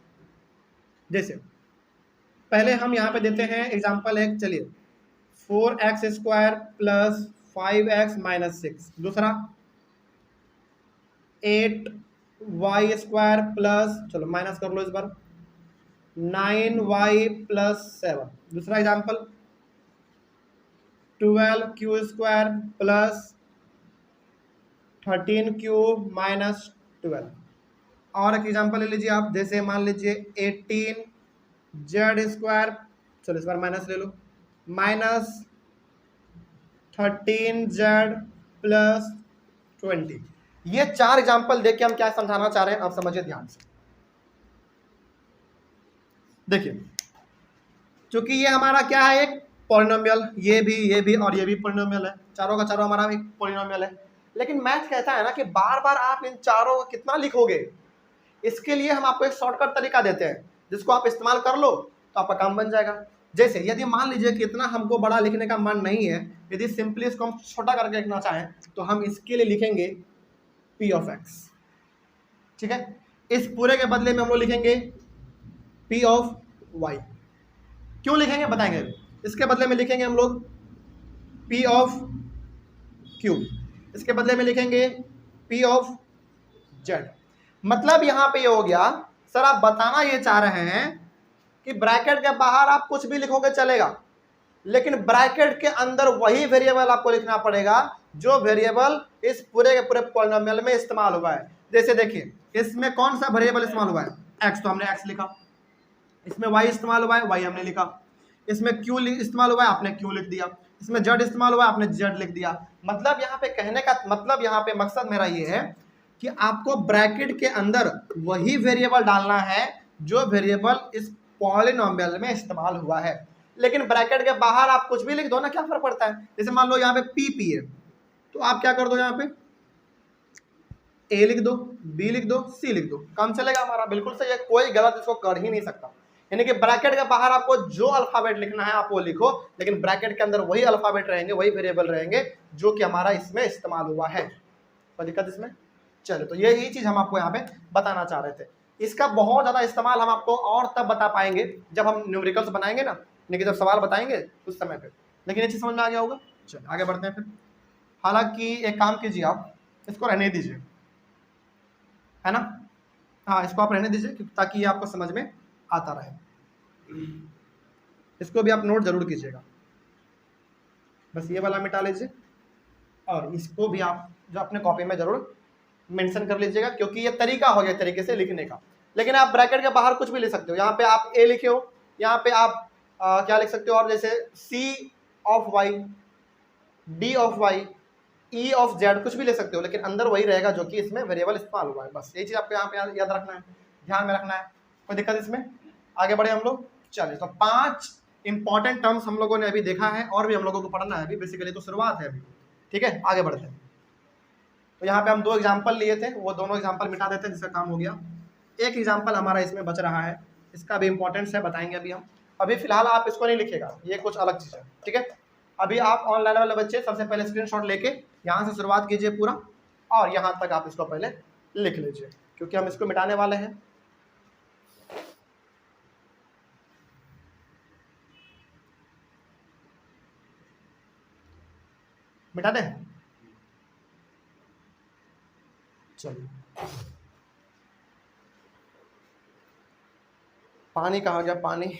जैसे पहले हम यहाँ पे देते हैं एग्जाम्पल एक, चलिए 4x² प्लस 5x माइनस 6, दूसरा 8y² प्लस, चलो माइनस कर लो इस बार, 9y प्लस 7, दूसरा example 12q² plus 13q minus 12। और एक एग्जाम्पल ले लीजिए आप, जैसे मान लीजिए 18z², चलो इस बार माइनस ले लो, माइनस 13z प्लस 20। ये 4 एग्जाम्पल देख के हम क्या समझाना चाह रहे हैं आप समझिए ध्यान से। देखिए क्योंकि ये हमारा क्या है, एक पॉलिनोमियल, ये भी और ये भी पॉलिनोमियल है, चारों का चारों हमारा एक पॉलिनोमियल है। लेकिन मैथ कहता है ना कि बार बार आप इन चारों को कितना लिखोगे, इसके लिए हम आपको एक शॉर्टकट तरीका देते हैं, जिसको आप इस्तेमाल कर लो तो आपका काम बन जाएगा। जैसे यदि मान लीजिए कि इतना हमको बड़ा लिखने का मन नहीं है, यदि सिंपली इसको हम छोटा करके लिखना चाहें तो हम इसके लिए लिखेंगे P of x, ठीक है। इस पूरे के बदले में हम लोग लिखेंगे P of y। क्यों लिखेंगे बताएंगे, इसके बदले में लिखेंगे हम लोग P of q, इसके बदले में लिखेंगे P of z। मतलब यहाँ पे ये हो गया, सर आप बताना ये चाह रहे हैं कि ब्रैकेट के बाहर आप कुछ भी लिखोगे चलेगा, लेकिन ब्रैकेट के अंदर वही वेरिएबल आपको लिखना पड़ेगा जो वेरिएबल इस पूरे के पूरे पॉलिनोमियल में इस्तेमाल हुआ है। जैसे देखिए इसमें कौन सा वेरिएबल इस्तेमाल हुआ है, x, तो हमने x लिखा, इसमें y इस्तेमाल हुआ है, y हमने लिखा। इसमें q इस्तेमाल हुआ है, आपने q लिख दिया। इसमें z इस्तेमाल हुआ है, आपने z लिख दिया। मतलब यहाँ पे कहने का मतलब, यहाँ पे मकसद मेरा ये है कि आपको ब्रैकेट के अंदर वही वेरिएबल डालना है जो वेरिएबल इस पॉलिनोमियल में इस्तेमाल हुआ है। लेकिन ब्रैकेट के बाहर आप कुछ भी लिख दो ना, क्या फर्क पड़ता है। जैसे मान लो यहाँ पे पी है, तो आप क्या कर दो, यहाँ पे ए लिख दो, बी लिख दो, सी लिख दो, काम चलेगा हमारा। बिल्कुल सही है, कोई गलत इसको कर ही नहीं सकता। यानी कि ब्रैकेट के बाहर आपको जो अल्फाबेट लिखना है आप वो लिखो, लेकिन ब्रैकेट के अंदर वही अल्फाबेट रहेंगे, वही वेरिएबल रहेंगे जो कि हमारा इसमें इस्तेमाल हुआ है। कोई दिक्कत इसमें? चलो, तो यही चीज हम आपको यहाँ पे बताना चाह रहे थे। इसका बहुत ज्यादा इस्तेमाल हम आपको और तब बता पाएंगे जब हम न्यूमेरिकल्स बनाएंगे ना, यानी कि जब सवाल बताएंगे उस समय पे। लेकिन ये चीज समझ में आ गया होगा। चलो आगे बढ़ते हैं फिर। हालांकि एक काम कीजिए, आप इसको रहने दीजिए, है ना। हाँ, इसको आप रहने दीजिए ताकि ये आपको समझ में आता रहे। इसको भी आप नोट जरूर कीजिएगा, बस ये वाला मिटा लीजिए, और इसको भी आप जो अपने कॉपी में जरूर मेंशन कर लीजिएगा, क्योंकि ये तरीका हो गया तरीके से लिखने का। लेकिन आप ब्रैकेट के बाहर कुछ भी लिख सकते हो। यहाँ पे आप ए लिखे हो, यहाँ पे आप क्या लिख सकते हो, और जैसे C of Y, D of Y, E of Z, कुछ भी ले सकते हो, लेकिन अंदर वही रहेगा जो कि इसमें वेरिएबल इस्तेमाल हुआ है। बस यही चीज आपको यहाँ पे याद रखना है, ध्यान में रखना है। कोई दिक्कत इसमें? आगे बढ़े हम लोग। चलिए, तो 5 इंपॉर्टेंट टर्म्स हम लोगों ने अभी देखा है, और भी हम लोगों को पढ़ना है अभी, बेसिकली तो शुरुआत है अभी। ठीक है, आगे बढ़ते हैं। तो यहाँ पे हम 2 एग्जाम्पल लिए थे, वो दोनों एग्जाम्पल मिटा देते हैं, जिसका काम हो गया। एक एग्जाम्पल हमारा इसमें बच रहा है, इसका भी इंपॉर्टेंस है, बताएंगे अभी हम। अभी फिलहाल आप इसको नहीं लिखेगा, ये कुछ अलग चीज़ है। ठीक है, अभी आप ऑनलाइन वाले बच्चे सबसे पहले स्क्रीनशॉट लेके यहाँ से शुरुआत कीजिए पूरा, और यहाँ तक आप इसको पहले लिख लीजिए, क्योंकि हम इसको मिटाने वाले हैं। मिटा दें? चलिए, पानी कहाँ गया, पानी।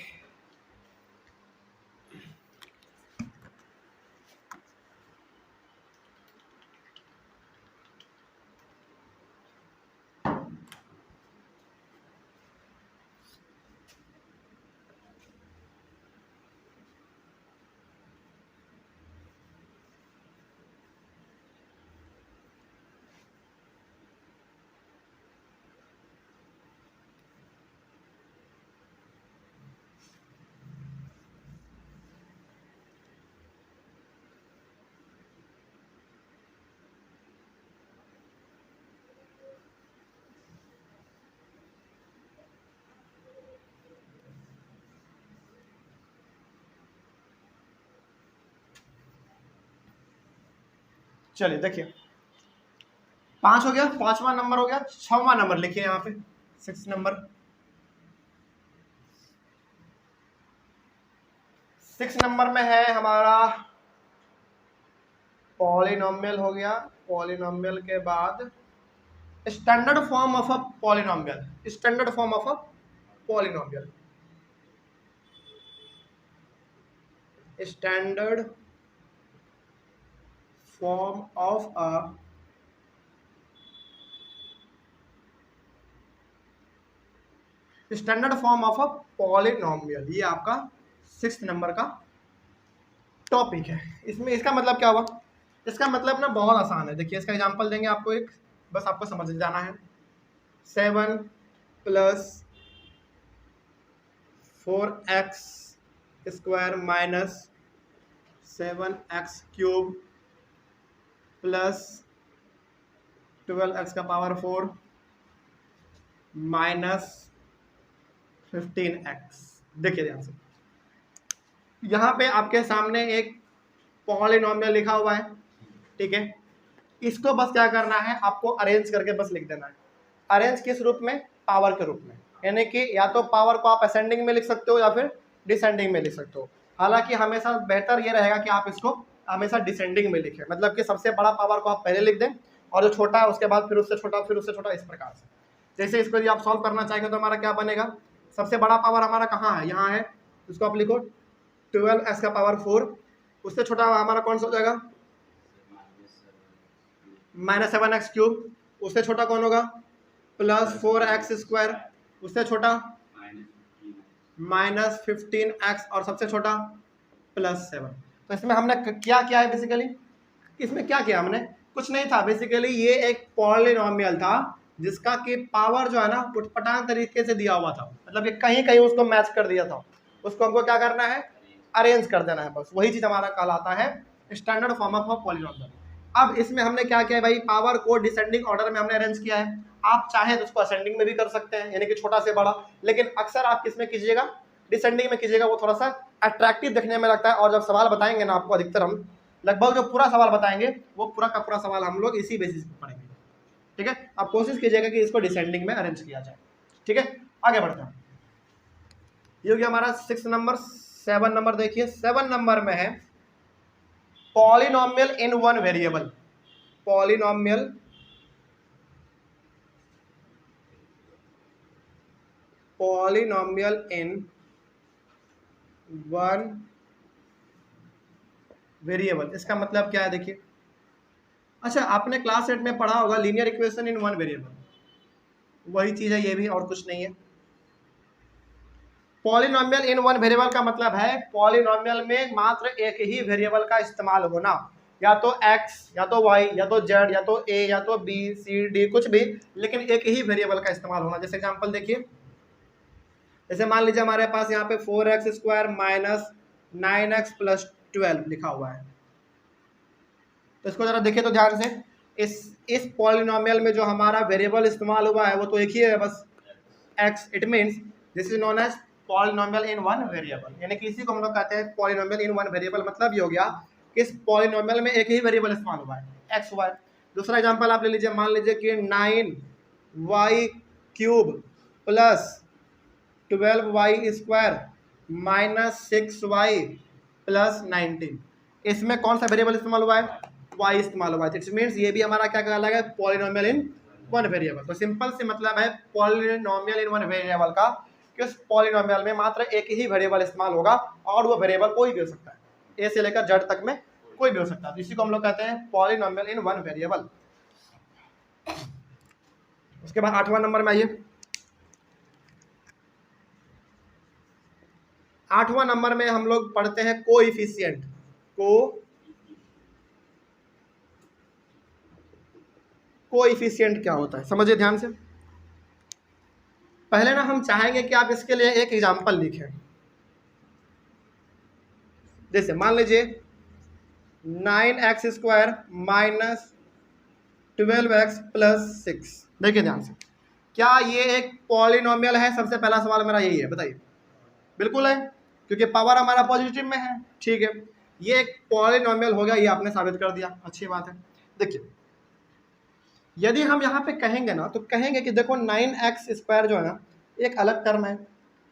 चलिए देखिए, 5 हो गया, 5वां नंबर हो गया। 6वां नंबर लिखिए यहाँ पे, 6 नंबर। 6 नंबर में है हमारा पॉलिनोमियल हो गया। पॉलिनोमियल के बाद standard form of a polynomial, standard form of a polynomial, standard form of a standard form of a polynomial, ये आपका 6 नंबर का टॉपिक है। इसमें इसका मतलब क्या हुआ? इसका मतलब ना बहुत आसान है। देखिए, इसका एग्जांपल देंगे आपको एक, बस आपको समझ जाना है। 7 + 4x square minus 7x³ plus 12x का पावर 4 माइनस 15x। देखिए ध्यान से, यहाँ पे आपके सामने एक पॉलिनोमियल लिखा हुआ है, ठीक है। इसको बस क्या करना है, आपको अरेंज करके बस लिख देना है। अरेंज किस रूप में? पावर के रूप में, यानी कि या तो पावर को आप असेंडिंग में लिख सकते हो या फिर डिसेंडिंग में लिख सकते हो। हालांकि हमेशा बेहतर ये रहेगा कि आप इसको हमेशा डिसेंडिंग में लिखें, मतलब कि सबसे बड़ा पावर को आप पहले लिख दें, और जो छोटा है उसके बाद फिर उससे छोटा, फिर उससे छोटा, इस प्रकार से। जैसे इसको यदि आप सॉल्व करना चाहेंगे तो हमारा क्या बनेगा, सबसे बड़ा पावर हमारा कहाँ है, यहाँ है, इसको आप लिखो 12x का पावर 4, उससे छोटा हमारा कौन सा हो जाएगा, -7x³, उससे छोटा कौन होगा, +4x², उससे छोटा -15x और सबसे छोटा +7। तो इसमें हमने क्या किया है बेसिकली, इसमें क्या किया हमने, कुछ नहीं था बेसिकली, ये एक पॉलिनोमियल था जिसका कि पावर जो है ना उटपटांग तरीके से दिया हुआ था, मतलब कि कहीं कहीं उसको मैच कर दिया था, उसको हमको क्या करना है, अरेंज कर देना है, बस वही चीज हमारा कहलाता है स्टैंडर्ड फॉर्म ऑफ पॉलिनोमियल। अब इसमें हमने क्या किया है भाई, पावर को डिसेंडिंग ऑर्डर में हमने अरेंज किया है। आप चाहे तो उसको असेंडिंग में भी कर सकते हैं, यानी कि छोटा से बड़ा, लेकिन अक्सर आप किसमें कीजिएगा, डिसेंडिंग में कीजिएगा, वो थोड़ा सा अट्रैक्टिव देखने में लगता है। और जब सवाल बताएंगे ना आपको, अधिकतर हम लगभग जो पूरा सवाल बताएंगे वो पूरा का पूरा सवाल हम लोग इसी बेसिस पर पढ़ेंगे, ठीक है। आप कोशिश कीजिएगा कि इसको डिसेंडिंग में अरेंज किया जाए, ठीक है। आगे बढ़ते हैं, ये हो गया हमारा 6 नंबर। 7 नंबर देखिए, 7 नंबर में है polynomial in one variable. Polynomial in one variable, इसका मतलब क्या है देखिए। अच्छा, आपने क्लास 8 में पढ़ा होगा linear equation in one variable, वही चीज है ये भी, और कुछ नहीं है। पॉलिनोमियल इन वन वेरिएबल का मतलब है पॉलिनोमियल में मात्र एक ही वेरिएबल का इस्तेमाल होना, या तो x, या तो y, या तो z, या तो a, या तो b, c, d, कुछ भी, लेकिन एक ही वेरिएबल का इस्तेमाल होना। जैसे एग्जांपल देखिए, जैसे मान लीजिए हमारे पास यहाँ पे 4x² - 9x + 12 लिखा हुआ है, तो इसको जरा देखिए तो ध्यान से, इस पॉलिनोमियल में जो हमारा वेरिएबल इस्तेमाल हुआ है वो तो एक ही है, बस x। It means this is known as polynomial in one variable, यानी कि इसी को हम लोग कहते हैं पॉलिनोमियल इन वन वेरिएबल। मतलब ये हो गया कि इस पॉलिनोमियल में एक ही वेरिएबल इस्तेमाल हुआ है, x, y। दूसरा एग्जांपल आप ले लीजिए, मान लीजिए कि 9y³ + 12y² - 6y + 19, इसमें कौन सा वेरिएबल इस्तेमाल हुआ है, y इस्तेमाल हुआ है। इट मीन्स ये भी हमारा क्या कहलाएगा, पॉलिनोमियल इन वन वेरिएबल। तो सिंपल से मतलब है पॉलिनोमियल इन वन वेरिएबल का कि उस पॉलिनोमियल में मात्र एक ही वेरिएबल इस्तेमाल होगा, और वो वेरिएबल कोई भी हो सकता है, ए से लेकर जेड तक में कोई भी हो सकता है। तो इसी को हम लोग कहते हैं पॉलिनोमियल इन वन वेरिएबल। उसके बाद 8वां नंबर में आइए। 8वां नंबर में हम लोग पढ़ते हैं कोएफिशिएंट। कोएफिशिएंट क्या होता है समझिए ध्यान से। पहले ना हम चाहेंगे कि आप इसके लिए एक एग्जांपल लिखें। जैसे मान लीजिए 9x² - 12x + 6। देखिए ध्यान से, क्या ये एक पॉलिनोमियल है? सबसे पहला सवाल मेरा यही है, बताइए। बिल्कुल है, क्योंकि पावर हमारा पॉजिटिव में है, ठीक है। ये एक पॉलिनोमियल हो गया, ये आपने साबित कर दिया, अच्छी बात है। देखिए, यदि हम यहाँ पे कहेंगे ना, तो कहेंगे कि देखो 9x² जो है ना एक अलग टर्म है,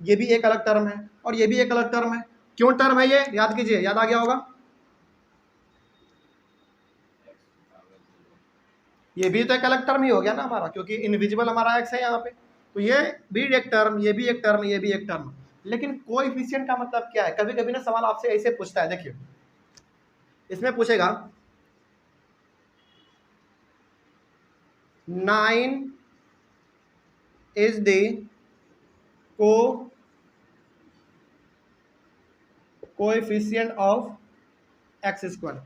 ये भी एक अलग टर्म है, और ये भी एक अलग टर्म है। क्यों टर्म है ये, याद कीजिए, याद आ गया होगा। ये भी तो एक अलग टर्म ही हो गया ना हमारा, क्योंकि इनविजिबल हमारा x है यहाँ पे। तो ये भी एक टर्म, ये भी एक टर्म, ये भी एक टर्म। लेकिन कोएफिशिएंट का मतलब क्या है? कभी कभी ना सवाल आपसे ऐसे पूछता है, देखिए इसमें पूछेगा 9 is the coefficient of x²।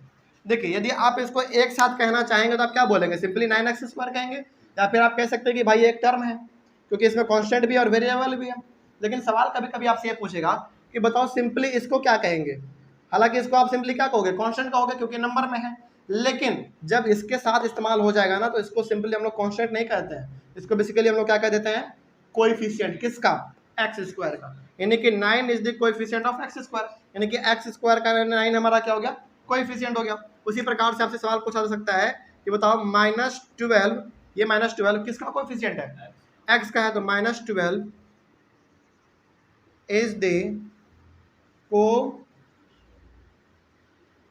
देखिए, यदि आप इसको एक साथ कहना चाहेंगे तो आप क्या बोलेंगे, सिंपली 9x² कहेंगे, या फिर आप कह सकते हैं कि भाई एक टर्म है, क्योंकि इसमें कांस्टेंट भी और वेरिएबल भी है। लेकिन सवाल कभी कभी आपसे ये पूछेगा कि बताओ सिंपली इसको क्या कहेंगे। हालांकि इसको आप सिंपली क्या कहोगे, कांस्टेंट कहोगे, क्योंकि नंबर में है। लेकिन जब इसके साथ इस्तेमाल हो जाएगा ना, तो इसको सिंपली हम लोग कांस्टेंट नहीं कहते हैं, इसको बेसिकली हम लोग क्या कह देते हैं, कोएफिशिएंट। किसका, x² का। यानी कि 9 is the coefficient of x², यानी कि x² का 9 हमारा क्या हो गया, कोएफिशिएंट हो गया। उसी प्रकार से आपसे सवाल पूछा जा सकता है कि बताओ -12, ये -12 किसका कोएफिशिएंट है, x का है, तो -12 is the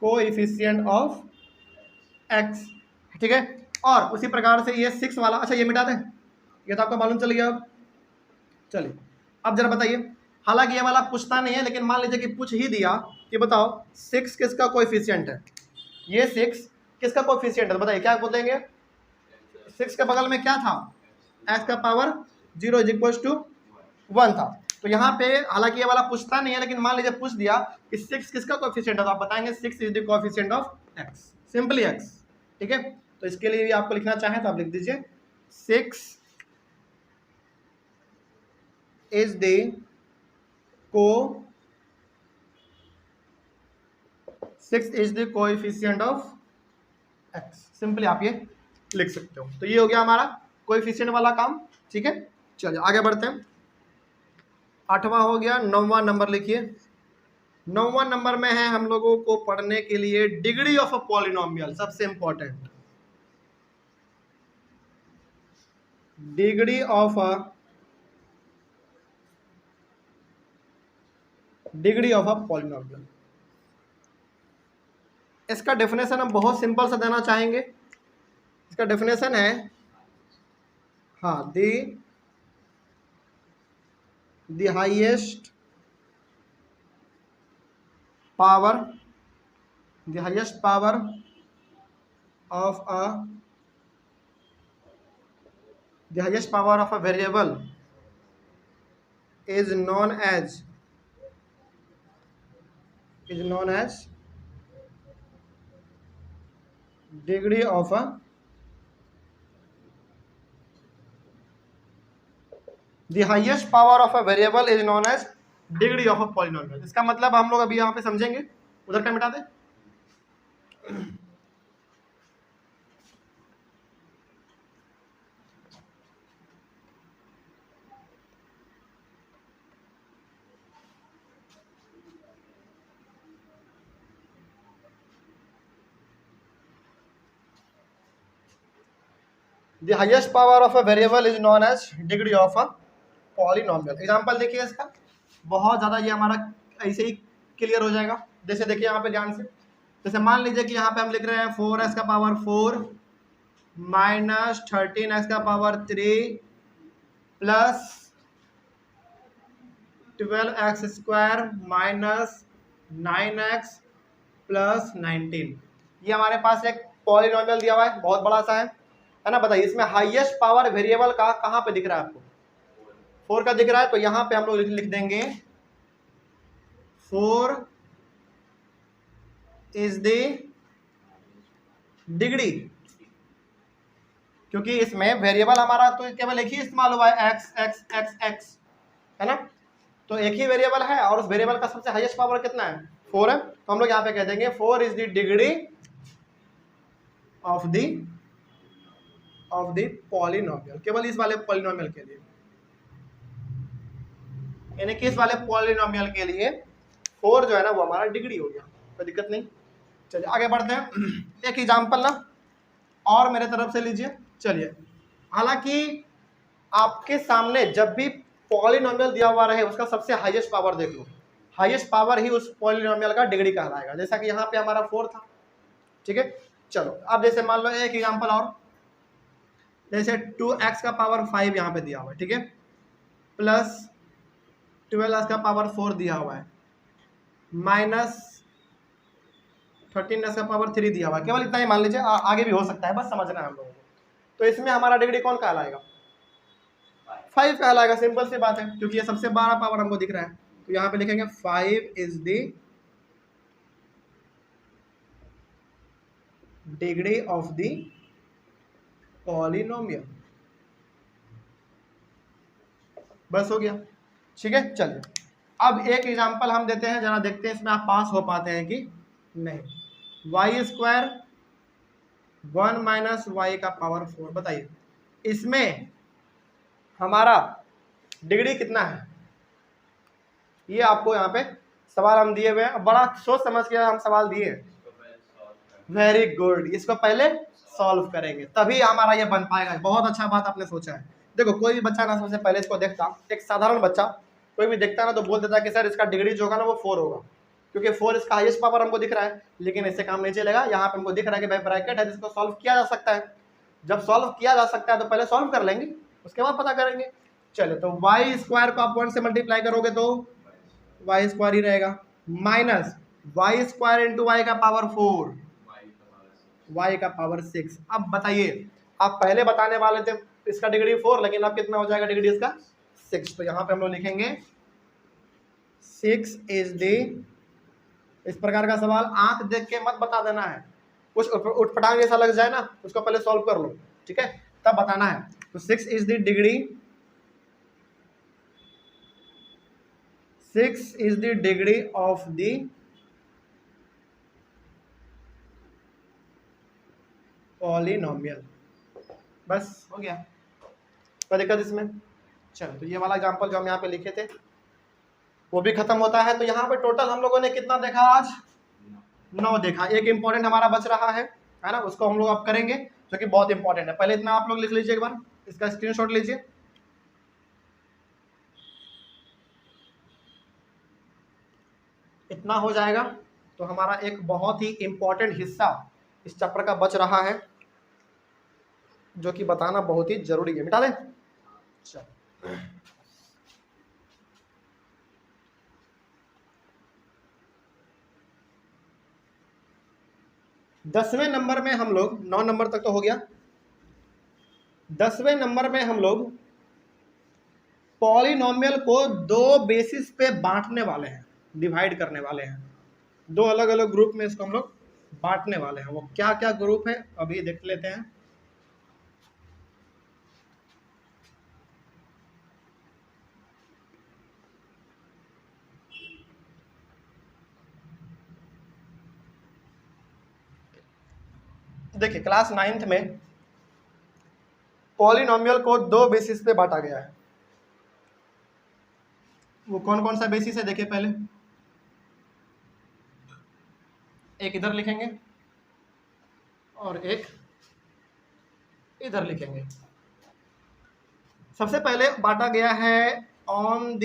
coefficient of x, ठीक है। और उसी प्रकार से ये 6 वाला, अच्छा ये मिटा दें, ये तो आपको मालूम चल गया। अब चलिए, अब जरा बताइए, हालांकि ये वाला पूछता नहीं है, लेकिन मान लीजिए कि पूछ ही दिया कि बताओ 6 किसका कोएफिशिएंट है, ये 6 किसका कोएफिशिएंट है, तो बताइए क्या बोलेंगे। 6 के बगल में क्या था, x का पावर 0 = 1 था। तो यहाँ पे हालांकि ये वाला पूछता नहीं है, लेकिन मान लीजिए पूछ दिया कि 6 किसका कोएफिशिएंट है, तो आप बताएंगे 6 is the coefficient of x, simply x। ठीक है, तो इसके लिए भी आपको लिखना चाहें तो आप लिख दीजिए 6 is the coefficient of x, simply आप ये लिख सकते हो। तो ये हो गया हमारा कोएफिशिएंट वाला काम। ठीक है, चलिए आगे बढ़ते हैं। 8वां हो गया, 9वां नंबर लिखिए। 9वां नंबर में है हम लोगों को पढ़ने के लिए डिग्री ऑफ अ पॉलिनोमियल, सबसे important degree of a polynomial. इसका डेफिनेशन हम बहुत सिंपल सा देना चाहेंगे। इसका डेफिनेशन है, हाँ, the highest power of a variable is known as degree of a the highest power of a variable is known as degree of a polynomial। इसका मतलब हम लोग अभी यहाँ पे समझेंगे, उधर का मिटा दे। The highest power of a variable is known as degree of a polynomial। Example देखिए इसका, बहुत ज़्यादा ये हमारा ऐसे ही क्लियर हो जाएगा। जैसे देखिए यहाँ पे ध्यान से, जैसे मान लीजिए कि यहाँ पे हम लिख रहे हैं 4x का पावर 4 माइनस 13x का power 3 plus 12x square minus 9x plus 19। ये हमारे पास एक पॉलिनोमियल दिया हुआ है, बहुत बड़ा सा है ना। बताइए इसमें हाईएस्ट पावर वेरिएबल का कहाँ पे दिख रहा है आपको? 4 का दिख रहा है, तो यहाँ पे हम लोग लिख देंगे 4 इज द डिग्री, क्योंकि इसमें वेरिएबल हमारा तो केवल एक ही इस्तेमाल हुआ है, x x x x, है ना। तो एक ही वेरिएबल है और उस वेरिएबल का सबसे हाईएस्ट पावर कितना है? 4 है। तो हम लोग यहाँ पे कह देंगे 4 is the degree of the polynomial, केवल इस वाले पॉलिनोमियल के लिए, यानी कि इस वाले पॉलिनोमियल के लिए 4 जो है ना वो हमारा डिग्री हो गया, कोई दिक्कत नहीं। चलिए आगे बढ़ते हैं। एक एग्जांपल ना और मेरे तरफ से लीजिए। चलिए, हालांकि आपके सामने जब भी पॉलिनोमियल दिया हुआ रहे उसका सबसे हाईएस्ट पावर देख लो, हाईएस्ट पावर ही उस पॉलिनोमियल का डिग्री कहलाएगा। जैसा कि यहाँ पे हमारा 4 था। ठीक है, चलो अब जैसे मान लो एक एग्जांपल और, जैसे 2x का पावर 5 यहाँ पे दिया हुआ है, ठीक है, प्लस 12x का पावर 4 दिया हुआ है, माइनस 13x का पावर 3 दिया हुआ है। केवल इतना ही मान लीजिए, आगे भी हो सकता है, बस समझना है हम लोगों को। तो इसमें हमारा डिग्री कौन कहलाएगा? 5 कहलाएगा। सिंपल सी बात है, क्योंकि ये सबसे बड़ा पावर हमको दिख रहा है। तो यहाँ पे लिखेंगे 5 is the degree of the polynomial. बस हो गया। ठीक है, चलिए अब एक एग्जांपल हम देते हैं, जरा देखते हैं इसमें आप पास हो पाते हैं कि नहीं। वाई स्क्वायर 1 माइनस वाई का पावर 4, बताइए इसमें हमारा डिग्री कितना है? ये आपको यहाँ पे सवाल हम दिए हुए हैं, बड़ा सोच समझ के हम सवाल दिए हैं। वेरी गुड, इसको पहले सॉल्व करेंगे तभी हमारा ये बन पाएगा। बहुत अच्छा बात आपने सोचा है। देखो कोई भी बच्चा ना सबसे पहले इसको देखता, एक साधारण बच्चा कोई भी देखता ना तो बोल देता कि सर इसका डिग्री जो होगा ना वो 4 होगा, क्योंकि 4 इसका हाईएस्ट पावर हमको दिख रहा है। लेकिन इससे काम नहीं चलेगा, यहाँ पे हमको दिख रहा है कि भाई ब्रैकेट है जिसको सॉल्व किया जा सकता है। जब सॉल्व किया जा सकता है तो पहले सॉल्व कर लेंगे, उसके बाद पता करेंगे। चलो, तो वाई स्क्वायर को आप 1 से मल्टीप्लाई करोगे तो वाई स्क्वायर ही रहेगा, minus y square into y का पावर 4, वाई का पावर 6। अब बताइए, आप पहले बताने वाले थे इसका डिग्री 4, लेकिन अब कितना हो जाएगा डिग्री इसका? 6। तो यहाँ पे हम लोग लिखेंगे 6 इज द, इस प्रकार का सवाल आंख देख के मत बता देना है, कुछ उठपटांग जैसा लग जाए ना उसको पहले सॉल्व कर लो, ठीक है, तब बताना है। तो 6 is the degree, 6 is the degree of the polynomial. बस हो गया, कोई दिक्कत इसमें? चलो, तो ये वाला एग्जांपल जो हम यहाँ पे लिखे थे वो भी खत्म होता है। तो यहाँ पे टोटल हम लोगों ने कितना देखा आज? 9 देखा। एक इंपॉर्टेंट हमारा बच रहा है ना, उसको हम लोग अब करेंगे जो कि बहुत इंपॉर्टेंट है। पहले इतना आप लोग लिख लीजिए, एक बार इसका स्क्रीनशॉट लीजिए। इतना हो जाएगा तो हमारा एक बहुत ही इंपॉर्टेंट हिस्सा इस चैप्टर का बच रहा है जो कि बताना बहुत ही जरूरी है। मिटा दें? चलो, 10वें नंबर में हम लोग, 9 नंबर तक तो हो गया, 10वें नंबर में हम लोग पॉलिनोमियल को 2 बेसिस पे बांटने वाले हैं, डिवाइड करने वाले हैं। 2 अलग अलग ग्रुप में इसको हम लोग बांटने वाले हैं। वो क्या क्या ग्रुप है अभी देख लेते हैं। देखिए, क्लास 9th में पॉलिनोमियल को 2 बेसिस पे बांटा गया है। वो कौन कौन सा बेसिस है देखिए पहले। एक इधर लिखेंगे और एक इधर लिखेंगे। सबसे पहले बांटा गया है on the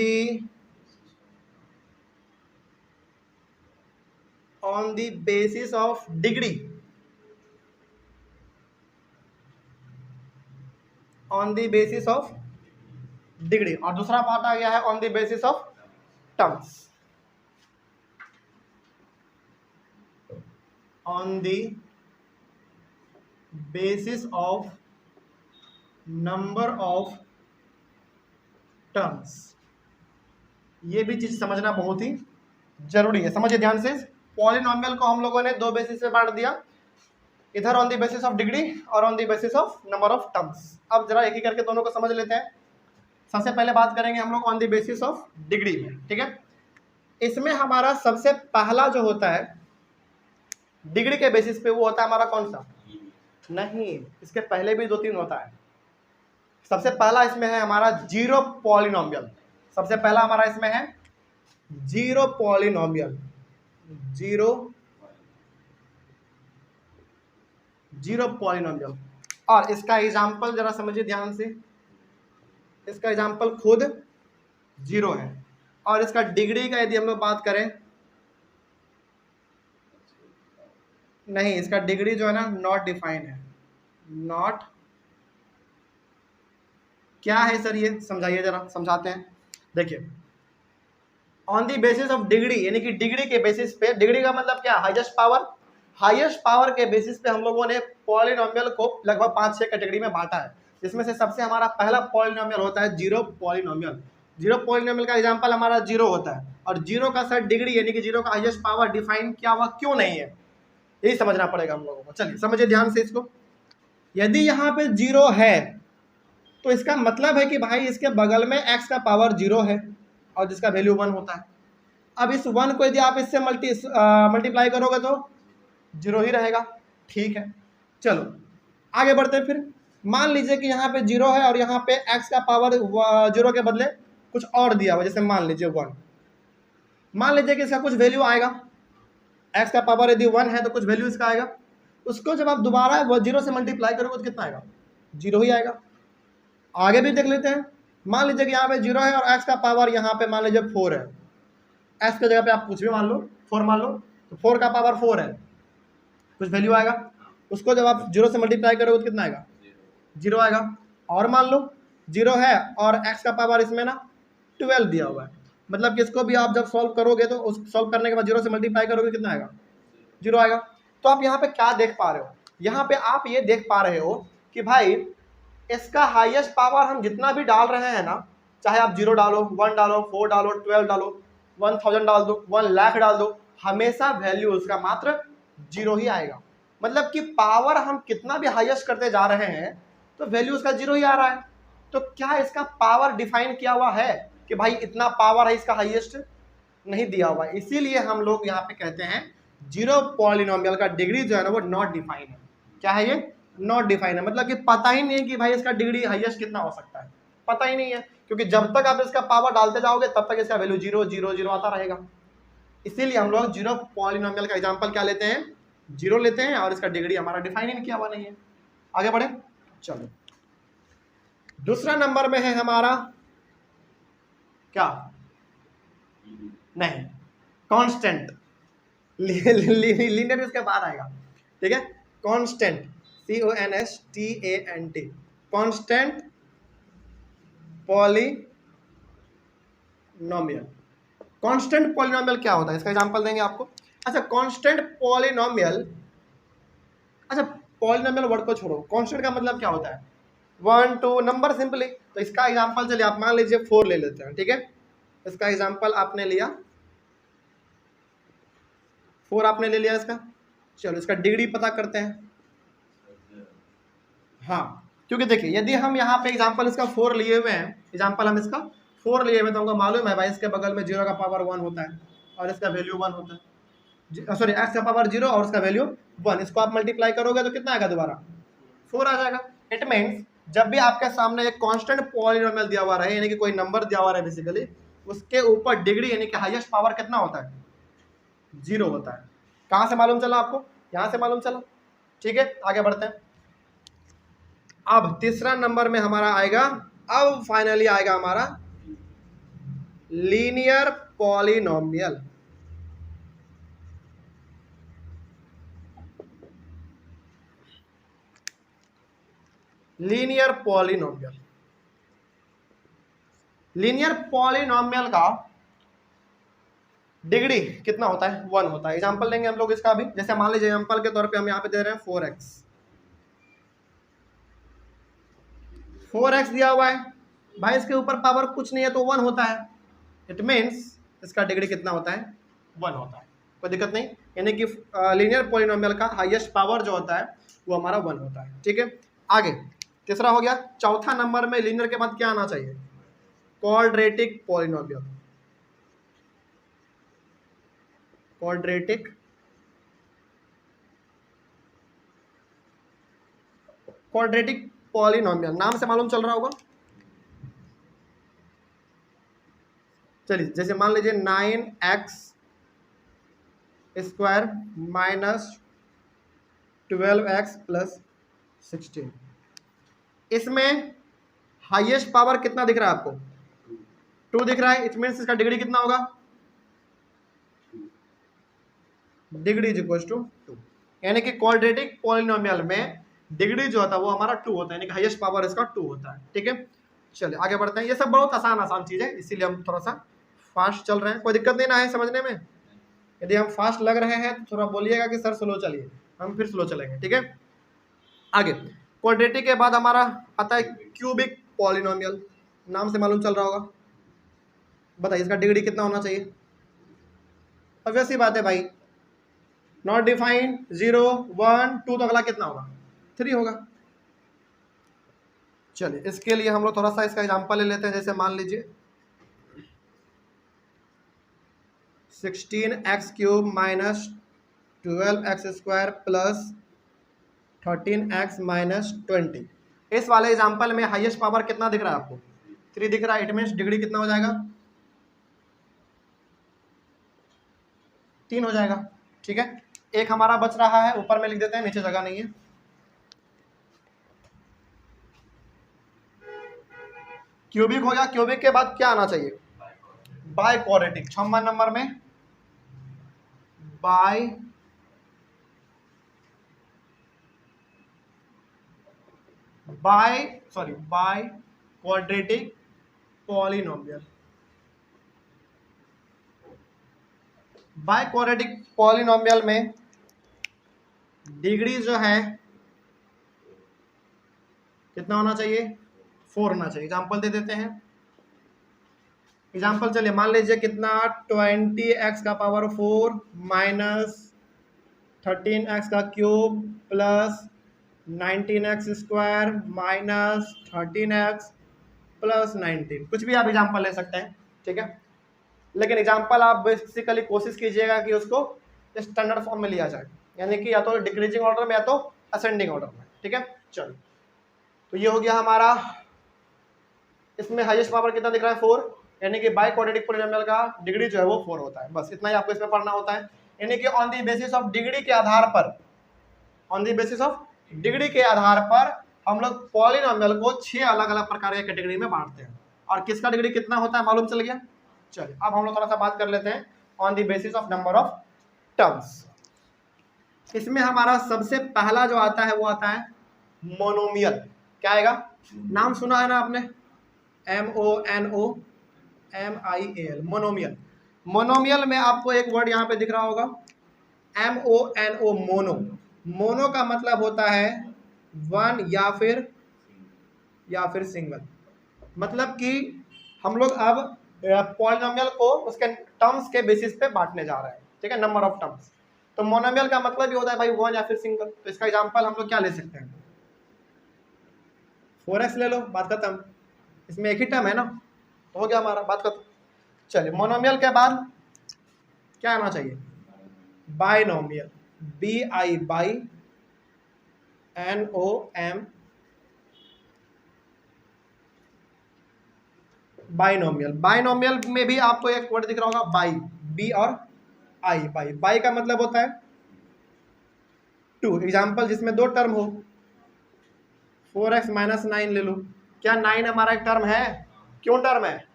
basis of degree, on the basis of degree, और दूसरा पार्ट आ गया है on the basis of terms, on the basis of number of terms. ये भी चीज समझना बहुत ही जरूरी है, समझिए ध्यान से। पॉलिनोमियल को हम लोगों ने 2 बेसिस पे बांट दिया, इधर on the basis of degree और on the basis of number of terms. अब जरा एक ही करके दोनों को समझ लेते हैं। सबसे पहले बात करेंगे हम लोग on the basis of degree में, ठीक है। इसमें हमारा सबसे पहला जो होता है डिग्री के बेसिस पे, वो होता है हमारा कौन सा? नहीं, इसके पहले भी 2-3 होता है। सबसे पहला इसमें है हमारा जीरो पॉलिनोमियल। सबसे पहला हमारा इसमें है जीरो पॉलिनोमियल, जीरो पॉलिनोमियल। और इसका एग्जाम्पल जरा समझिए ध्यान से। इसका एग्जाम्पल खुद 0 है, और इसका डिग्री का यदि हम लोग बात करें, नहीं, इसका डिग्री जो है ना नॉट डिफाइंड है। नॉट क्या है सर? ये समझाइए जरा, समझाते हैं। देखिए, on the basis of degree, यानी कि डिग्री के बेसिस पे, डिग्री का मतलब क्या? Highest power. हाईएस्ट पावर के बेसिस पे हम लोगों ने पॉलिनोमियल को लगभग 5-6 कैटेगरी में बांटा है, जिसमें से सबसे हमारा पहला पॉलिनोमियल होता है जीरो पॉलिनोमियल। जीरो पॉलिनोमियल का एग्जांपल हमारा 0 होता है, और 0 का सर डिग्री यानी कि 0 का हाईएस्ट पावर डिफाइन क्या हुआ, क्यों नहीं है, यही समझना पड़ेगा हम लोगों को। चलिए समझिए ध्यान से इसको। यदि यहाँ पे 0 है तो इसका मतलब है कि भाई इसके बगल में x का पावर 0 है और जिसका वैल्यू 1 होता है। अब इस 1 को यदि आप इससे मल्टीप्लाई करोगे तो 0 ही रहेगा, ठीक है। चलो आगे बढ़ते हैं। फिर मान लीजिए कि यहाँ पे 0 है और यहाँ पे x का पावर 0 के बदले कुछ और दिया हुआ, जैसे मान लीजिए 1। मान लीजिए कि इसका कुछ वैल्यू आएगा, x का पावर यदि 1 है तो कुछ वैल्यू इसका आएगा। उसको जब आप दोबारा 0 से मल्टीप्लाई करोगे तो कितना आएगा? 0 ही आएगा। आगे भी देख लेते हैं। मान लीजिए कि यहाँ पे 0 है और x का पावर यहाँ पे मान लीजिए 4 है। x की जगह पे आप कुछ भी मान लो, 4 मान लो, तो 4 का पावर 4 है, कुछ वैल्यू आएगा। उसको जब आप 0 से मल्टीप्लाई करोगे तो कितना आएगा? 0 आएगा। और मान लो 0 है और x का पावर इसमें ना 12 दिया हुआ है, मतलब कि इसको भी आप जब सॉल्व करोगे तो उस सॉल्व करने के बाद 0 से मल्टीप्लाई करोगे कितना आएगा? 0 आएगा। तो आप यहाँ पे क्या देख पा रहे हो? यहाँ पे आप ये देख पा रहे हो कि भाई इसका हाईएस्ट पावर हम जितना भी डाल रहे हैं ना, चाहे आप 0 डालो, 1 डालो, 4 डालो, 12 डालो, 1000 डाल दो, 1 लाख डाल दो, हमेशा वैल्यू उसका मात्र 0 ही आएगा। मतलब कि पावर हम कितना भी हाईएस्ट करते जा रहे हैं तो वैल्यू उसका 0 ही आ रहा है। तो क्या इसका पावर डिफाइन किया हुआ है कि भाई इतना पावर है इसका हाईएस्ट? नहीं दिया हुआ। इसीलिए हम लोग यहाँ पे कहते हैं जीरो पॉलिनोमियल का डिग्री जो है ना वो नॉट डिफाइन है। क्या है ये? नॉट डिफाइन है। मतलब कि पता ही नहीं है कि भाई इसका डिग्री हाईएस्ट कितना हो सकता है, पता ही नहीं है, क्योंकि जब तक आप इसका पावर डालते जाओगे तब तक इसका वैल्यू 0 0 0 आता रहेगा। इसीलिए हम लोग जीरो पॉलिनोमियल का एग्जांपल क्या लेते हैं? 0 लेते हैं, और इसका डिग्री हमारा डिफाइन ही किया हुआ नहीं है। आगे बढ़े, चलो दूसरा नंबर में है हमारा क्या? नहीं, कांस्टेंट। लीनियर इसके बाद आएगा, ठीक है। Constant, CONSTANT, constant polynomial. Constant polynomial क्या होता है, इसका एग्जांपल देंगे आपको। अच्छा, कांस्टेंट पॉलिनोमियल, अच्छा पॉलिनोमियल वर्ड को छोड़ो, कांस्टेंट का मतलब क्या होता है? 1 2 नंबर सिंपली। तो इसका एग्जांपल चलिए आप मान लीजिए 4 ले लेते हैं, ठीक है। इसका एग्जांपल आपने लिया 4, आपने ले लिया इसका। चलो इसका डिग्री पता करते हैं। हाँ, क्योंकि देखिए यदि हम यहाँ पे एग्जांपल इसका 4 लिए हुए हैं, एग्जांपल हम इसका 4 लिए हुए, तो हमको मालूम है भाई इसके बगल में 0 का पावर 1 होता है और इसका वैल्यू 1 होता है, सॉरी x का पावर 0 और उसका वैल्यू 1। इसको आप मल्टीप्लाई करोगे तो कितना आएगा? दोबारा 4 आ जाएगा। इट मीन्स जब भी आपके सामने एक कांस्टेंट पॉलिनोमियल दिया हुआ रहे, यानी कि कोई नंबर दिया हुआ रहे बेसिकली, उसके ऊपर डिग्री यानी कि हाईएस्ट पावर कितना होता है? 0 होता है। कहाँ से मालूम चला आपको? यहाँ से मालूम चला, ठीक है। आगे बढ़ते हैं। अब तीसरा नंबर में हमारा आएगा, अब फाइनली आएगा हमारा linear polynomial. Linear polynomial, linear polynomial का डिग्री कितना होता है? 1 होता है। एग्जांपल लेंगे हम लोग इसका भी, जैसे मान लीजिए एग्जांपल के तौर पे हम यहाँ पे दे रहे हैं 4x दिया हुआ है भाई, इसके ऊपर पावर कुछ नहीं है तो 1 होता है। इट मीन्स इसका डिग्री कितना होता है? 1 होता है। कोई दिक्कत नहीं, यानी कि लीनियर पॉलिनोमियल का हाईएस्ट पावर जो होता है वो हमारा 1 होता है, ठीक है। आगे तीसरा हो गया। चौथा नंबर में लीनियर के बाद क्या आना चाहिए? Quadratic polynomial. Quadratic quadratic polynomial, नाम से मालूम चल रहा होगा। चलिए जैसे मान लीजिए 9x square minus 12x plus 16, इसमें हाईएस्ट पावर कितना दिख रहा है आपको? 2 दिख रहा है। इट मीन्स इसका डिग्री कितना होगा? डिग्री इज इक्वल टू 2, यानी कि क्वाड्रेटिक पॉलिनोमियल में डिग्री जो होता है वो हमारा 2 होता है, यानी कि हाईएस्ट पावर इसका 2 होता है, ठीक है। चलिए आगे बढ़ते हैं। ये सब बहुत आसान चीज है, इसीलिए हम थोड़ा सा फास्ट चल रहे हैं। कोई दिक्कत नहीं ना है समझने में? यदि हम फास्ट लग रहे हैं तो थोड़ा बोलिएगा कि सर स्लो चलिए, हम फिर स्लो चलेंगे, ठीक है। आगे क्वाड्रेटिक के बाद हमारा आता है क्यूबिक पॉलिनोमियल, नाम से मालूम चल रहा होगा। बताइए इसका डिग्री कितना होना चाहिए? अब वैसी बात है भाई, नॉट डिफाइंड, 0 1 2, तो अगला कितना होगा? 3 होगा। चलिए इसके लिए हम लोग थोड़ा सा इसका एग्जांपल ले लेते हैं। जैसे मान लीजिए 16x cube minus 12x square plus 13x minus 20। इस वाले एग्जांपल में हाईएस्ट पावर कितना दिख रहा है आपको? 3 दिख रहा है। इट मीन्स डिग्री कितना हो जाएगा? 3 हो जाएगा, ठीक है। एक हमारा बच रहा है, ऊपर में लिख देते हैं, नीचे जगह नहीं है। क्यूबिक हो गया। क्यूबिक के बाद क्या आना चाहिए? By quadratic. 6 नंबर में by quadratic polynomial. By quadratic polynomial में डिग्री जो है कितना होना चाहिए? 4 होना चाहिए। एग्जांपल दे देते हैं एग्जाम्पल चलिए मान लीजिए कितना 20x का पावर 4 माइनस 13x का cube plus 19x square minus 13x plus 19, कुछ भी आप एग्जाम्पल ले सकते हैं, ठीक है। लेकिन एग्जाम्पल आप बेसिकली कोशिश कीजिएगा कि उसको स्टैंडर्ड फॉर्म में लिया जाए, यानी कि या तो डिक्रीजिंग ऑर्डर में या तो असेंडिंग ऑर्डर में, ठीक है। चलो तो ये हो गया हमारा, इसमें हाईएस्ट पावर कितना दिख रहा है 4, यानी कि बाई क्वाड्रेटिक पोलिनोमियल का डिग्री जो है वो 4 होता है, बस इतना ही आपको इसमें पढ़ना होता है। यानी कि on the basis of degree के आधार पर, on the basis of degree के आधार पर हम लोग पॉलिनोमियल को 6 अलग अलग प्रकार के कैटेगरी में बांटते हैं, और किसका डिग्री कितना होता है मालूम चल गया। चलिए अब हम लोग थोड़ा सा बात कर लेते हैं on the basis of number of terms. इसमें हमारा सबसे पहला जो आता है वो आता है मोनोमियल। क्या आएगा, नाम सुना है ना आपने, MONOMIAL, मोनोमियल। मोनोमियल में आपको एक वर्ड यहाँ पे दिख रहा होगा MONO, मोनो। मोनो का मतलब होता है वन या फिर सिंगल, मतलब कि हम लोग अब पॉलिनोमियल को उसके टर्म्स के बेसिस पे बांटने जा रहे हैं, ठीक है, नंबर ऑफ टर्म्स। तो मोनोमियल का मतलब ये होता है भाई वन या फिर सिंगल। तो इसका एग्जांपल हम लोग क्या ले सकते हैं, 4x ले लो, बात खत्म, इसमें एक ही टर्म है ना, तो हो गया हमारा, बात खत्म। चलिए मोनोमियल के बाद क्या आना चाहिए, binomial, BI by NOM, binomial. Binomial में भी आपको एक वर्ड दिख रहा होगा बाई, B और I, बाई। बाई का मतलब होता है 2, एग्जाम्पल जिसमें 2 टर्म हो, 4x माइनस 9 ले लो, क्या 9 हमारा एक टर्म है, क्यों टर्म है,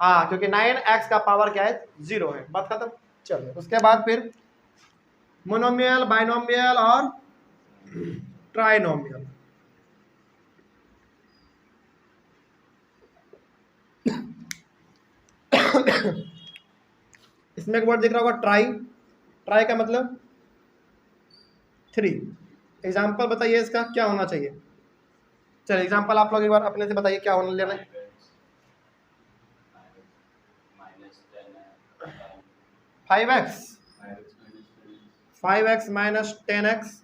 हाँ क्योंकि 9x का पावर क्या है 0 है, बात खत्म। चलिए उसके बाद फिर मोनोमियल, बाइनोमियल और ट्राइनोमियल। इसमें एक वर्ड दिख रहा होगा ट्राई, ट्राई का मतलब 3, एग्जाम्पल बताइए इसका क्या होना चाहिए। चलिए एग्जाम्पल आप लोग एक बार अपने से बताइए क्या होना लेना है। 5x माइनस 10x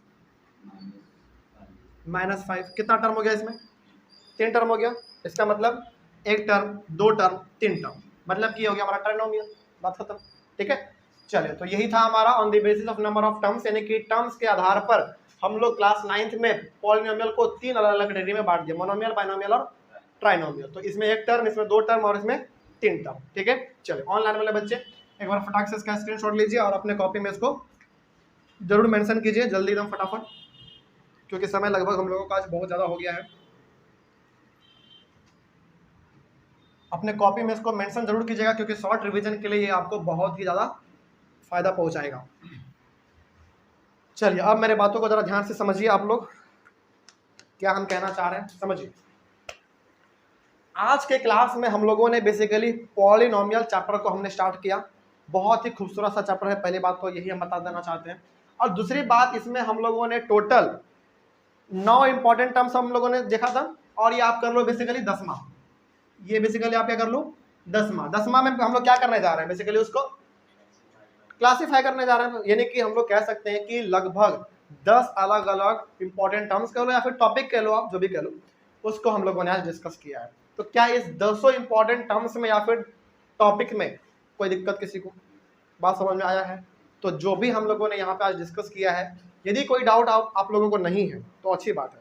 माइनस 5, कितना टर्म हो गया इसमें, 3 टर्म हो गया। इसका मतलब एक टर्म, 2 टर्म, 3 टर्म, मतलब कि हो गया हमारा ट्राइनोमियल, बात खत्म, ठीक है। चलिए तो यही था हमारा on the basis of number of terms, यानी कि टर्म्स के आधार पर हम लोग क्लास 9th में पॉलिनोमियल को 3 अलग अलग कैटेगरी में बांट दिया, मोनोमियल, बाइनोमियल और ट्राइनोमियल। तो इसमें एक टर्म, इसमें 2 टर्म और इसमें 3 टर्म, ठीक है। चलिए ऑनलाइन वाले बच्चे एक बार फटाक से इसका स्क्रीनशॉट लीजिए और अपने कॉपी में इसको जरूर मेंशन कीजिए, जल्दी एकदम फटाफट, क्योंकि समय लगभग हम लोगों का आज बहुत ज़्यादा हो गया है। अपने कॉपी में इसको मेंशन जरूर कीजिएगा, क्योंकि शॉर्ट रिवीजन के लिए ये आपको बहुत ही ज़्यादा फायदा पहुंचाएगा। चलिए अब मेरे बातों को ज़रा ध्यान से समझिए, आप लोग क्या हम कहना चाह रहे हैं समझिए। आज के क्लास में हम लोगों ने बेसिकली पॉलिनोमियल चैप्टर को हमने स्टार्ट किया, बहुत ही खूबसूरत सा चैप्टर है, पहली बात तो यही हम बता देना चाहते हैं। और दूसरी बात, इसमें हम लोगों ने टोटल 9 इंपॉर्टेंट टर्म्स हम लोगों ने देखा था, और ये आप कर लो बेसिकली 10वां, ये बेसिकली आप क्या कर लो 10वां में हम लोग क्या करने जा रहे हैं, बेसिकली उसको क्लासिफाई करने जा रहे हैं। यानी कि हम लोग कह सकते हैं कि लगभग 10 अलग अलग इंपॉर्टेंट टर्म्स कह लो या फिर टॉपिक कह लो, आप जो भी कह लो, उसको हम लोगों ने आज डिस्कस किया है। तो क्या इस 200 इंपॉर्टेंट टर्म्स में या फिर टॉपिक में कोई दिक्कत किसी को, बात समझ में आया है? तो जो भी हम लोगों ने यहाँ पे आज डिस्कस किया है, यदि कोई डाउट आप लोगों को नहीं है तो अच्छी बात है,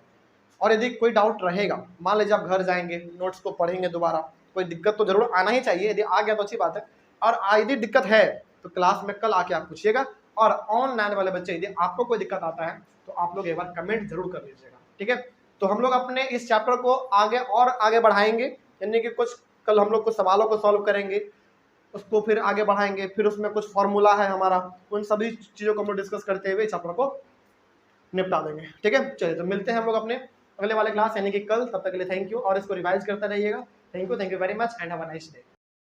और यदि कोई डाउट रहेगा, मान लीजिए आप घर जाएंगे, नोट्स को पढ़ेंगे दोबारा, कोई दिक्कत तो जरूर आना ही चाहिए, यदि आ गया तो अच्छी बात है, और यदि दिक्कत है तो क्लास में कल आके आप पूछिएगा। और ऑनलाइन वाले बच्चे यदि आपको कोई दिक्कत आता है तो आप लोग एक बार कमेंट जरूर कर लीजिएगा, ठीक है। तो हम लोग अपने इस चैप्टर को आगे बढ़ाएंगे, यानी कि कुछ कल हम लोग कुछ सवालों को सॉल्व करेंगे, उसको फिर आगे बढ़ाएंगे, फिर उसमें कुछ फॉर्मूला है हमारा, उन सभी चीज़ों को हम लोग डिस्कस करते हुए चैप्टर को निपटा देंगे, ठीक है। चलिए तो मिलते हैं हम लोग अपने अगले वाले क्लास यानी कि कल, तब तक के लिए थैंक यू, और इसको रिवाइज करते रहिएगा। Thank you very much and have a nice day.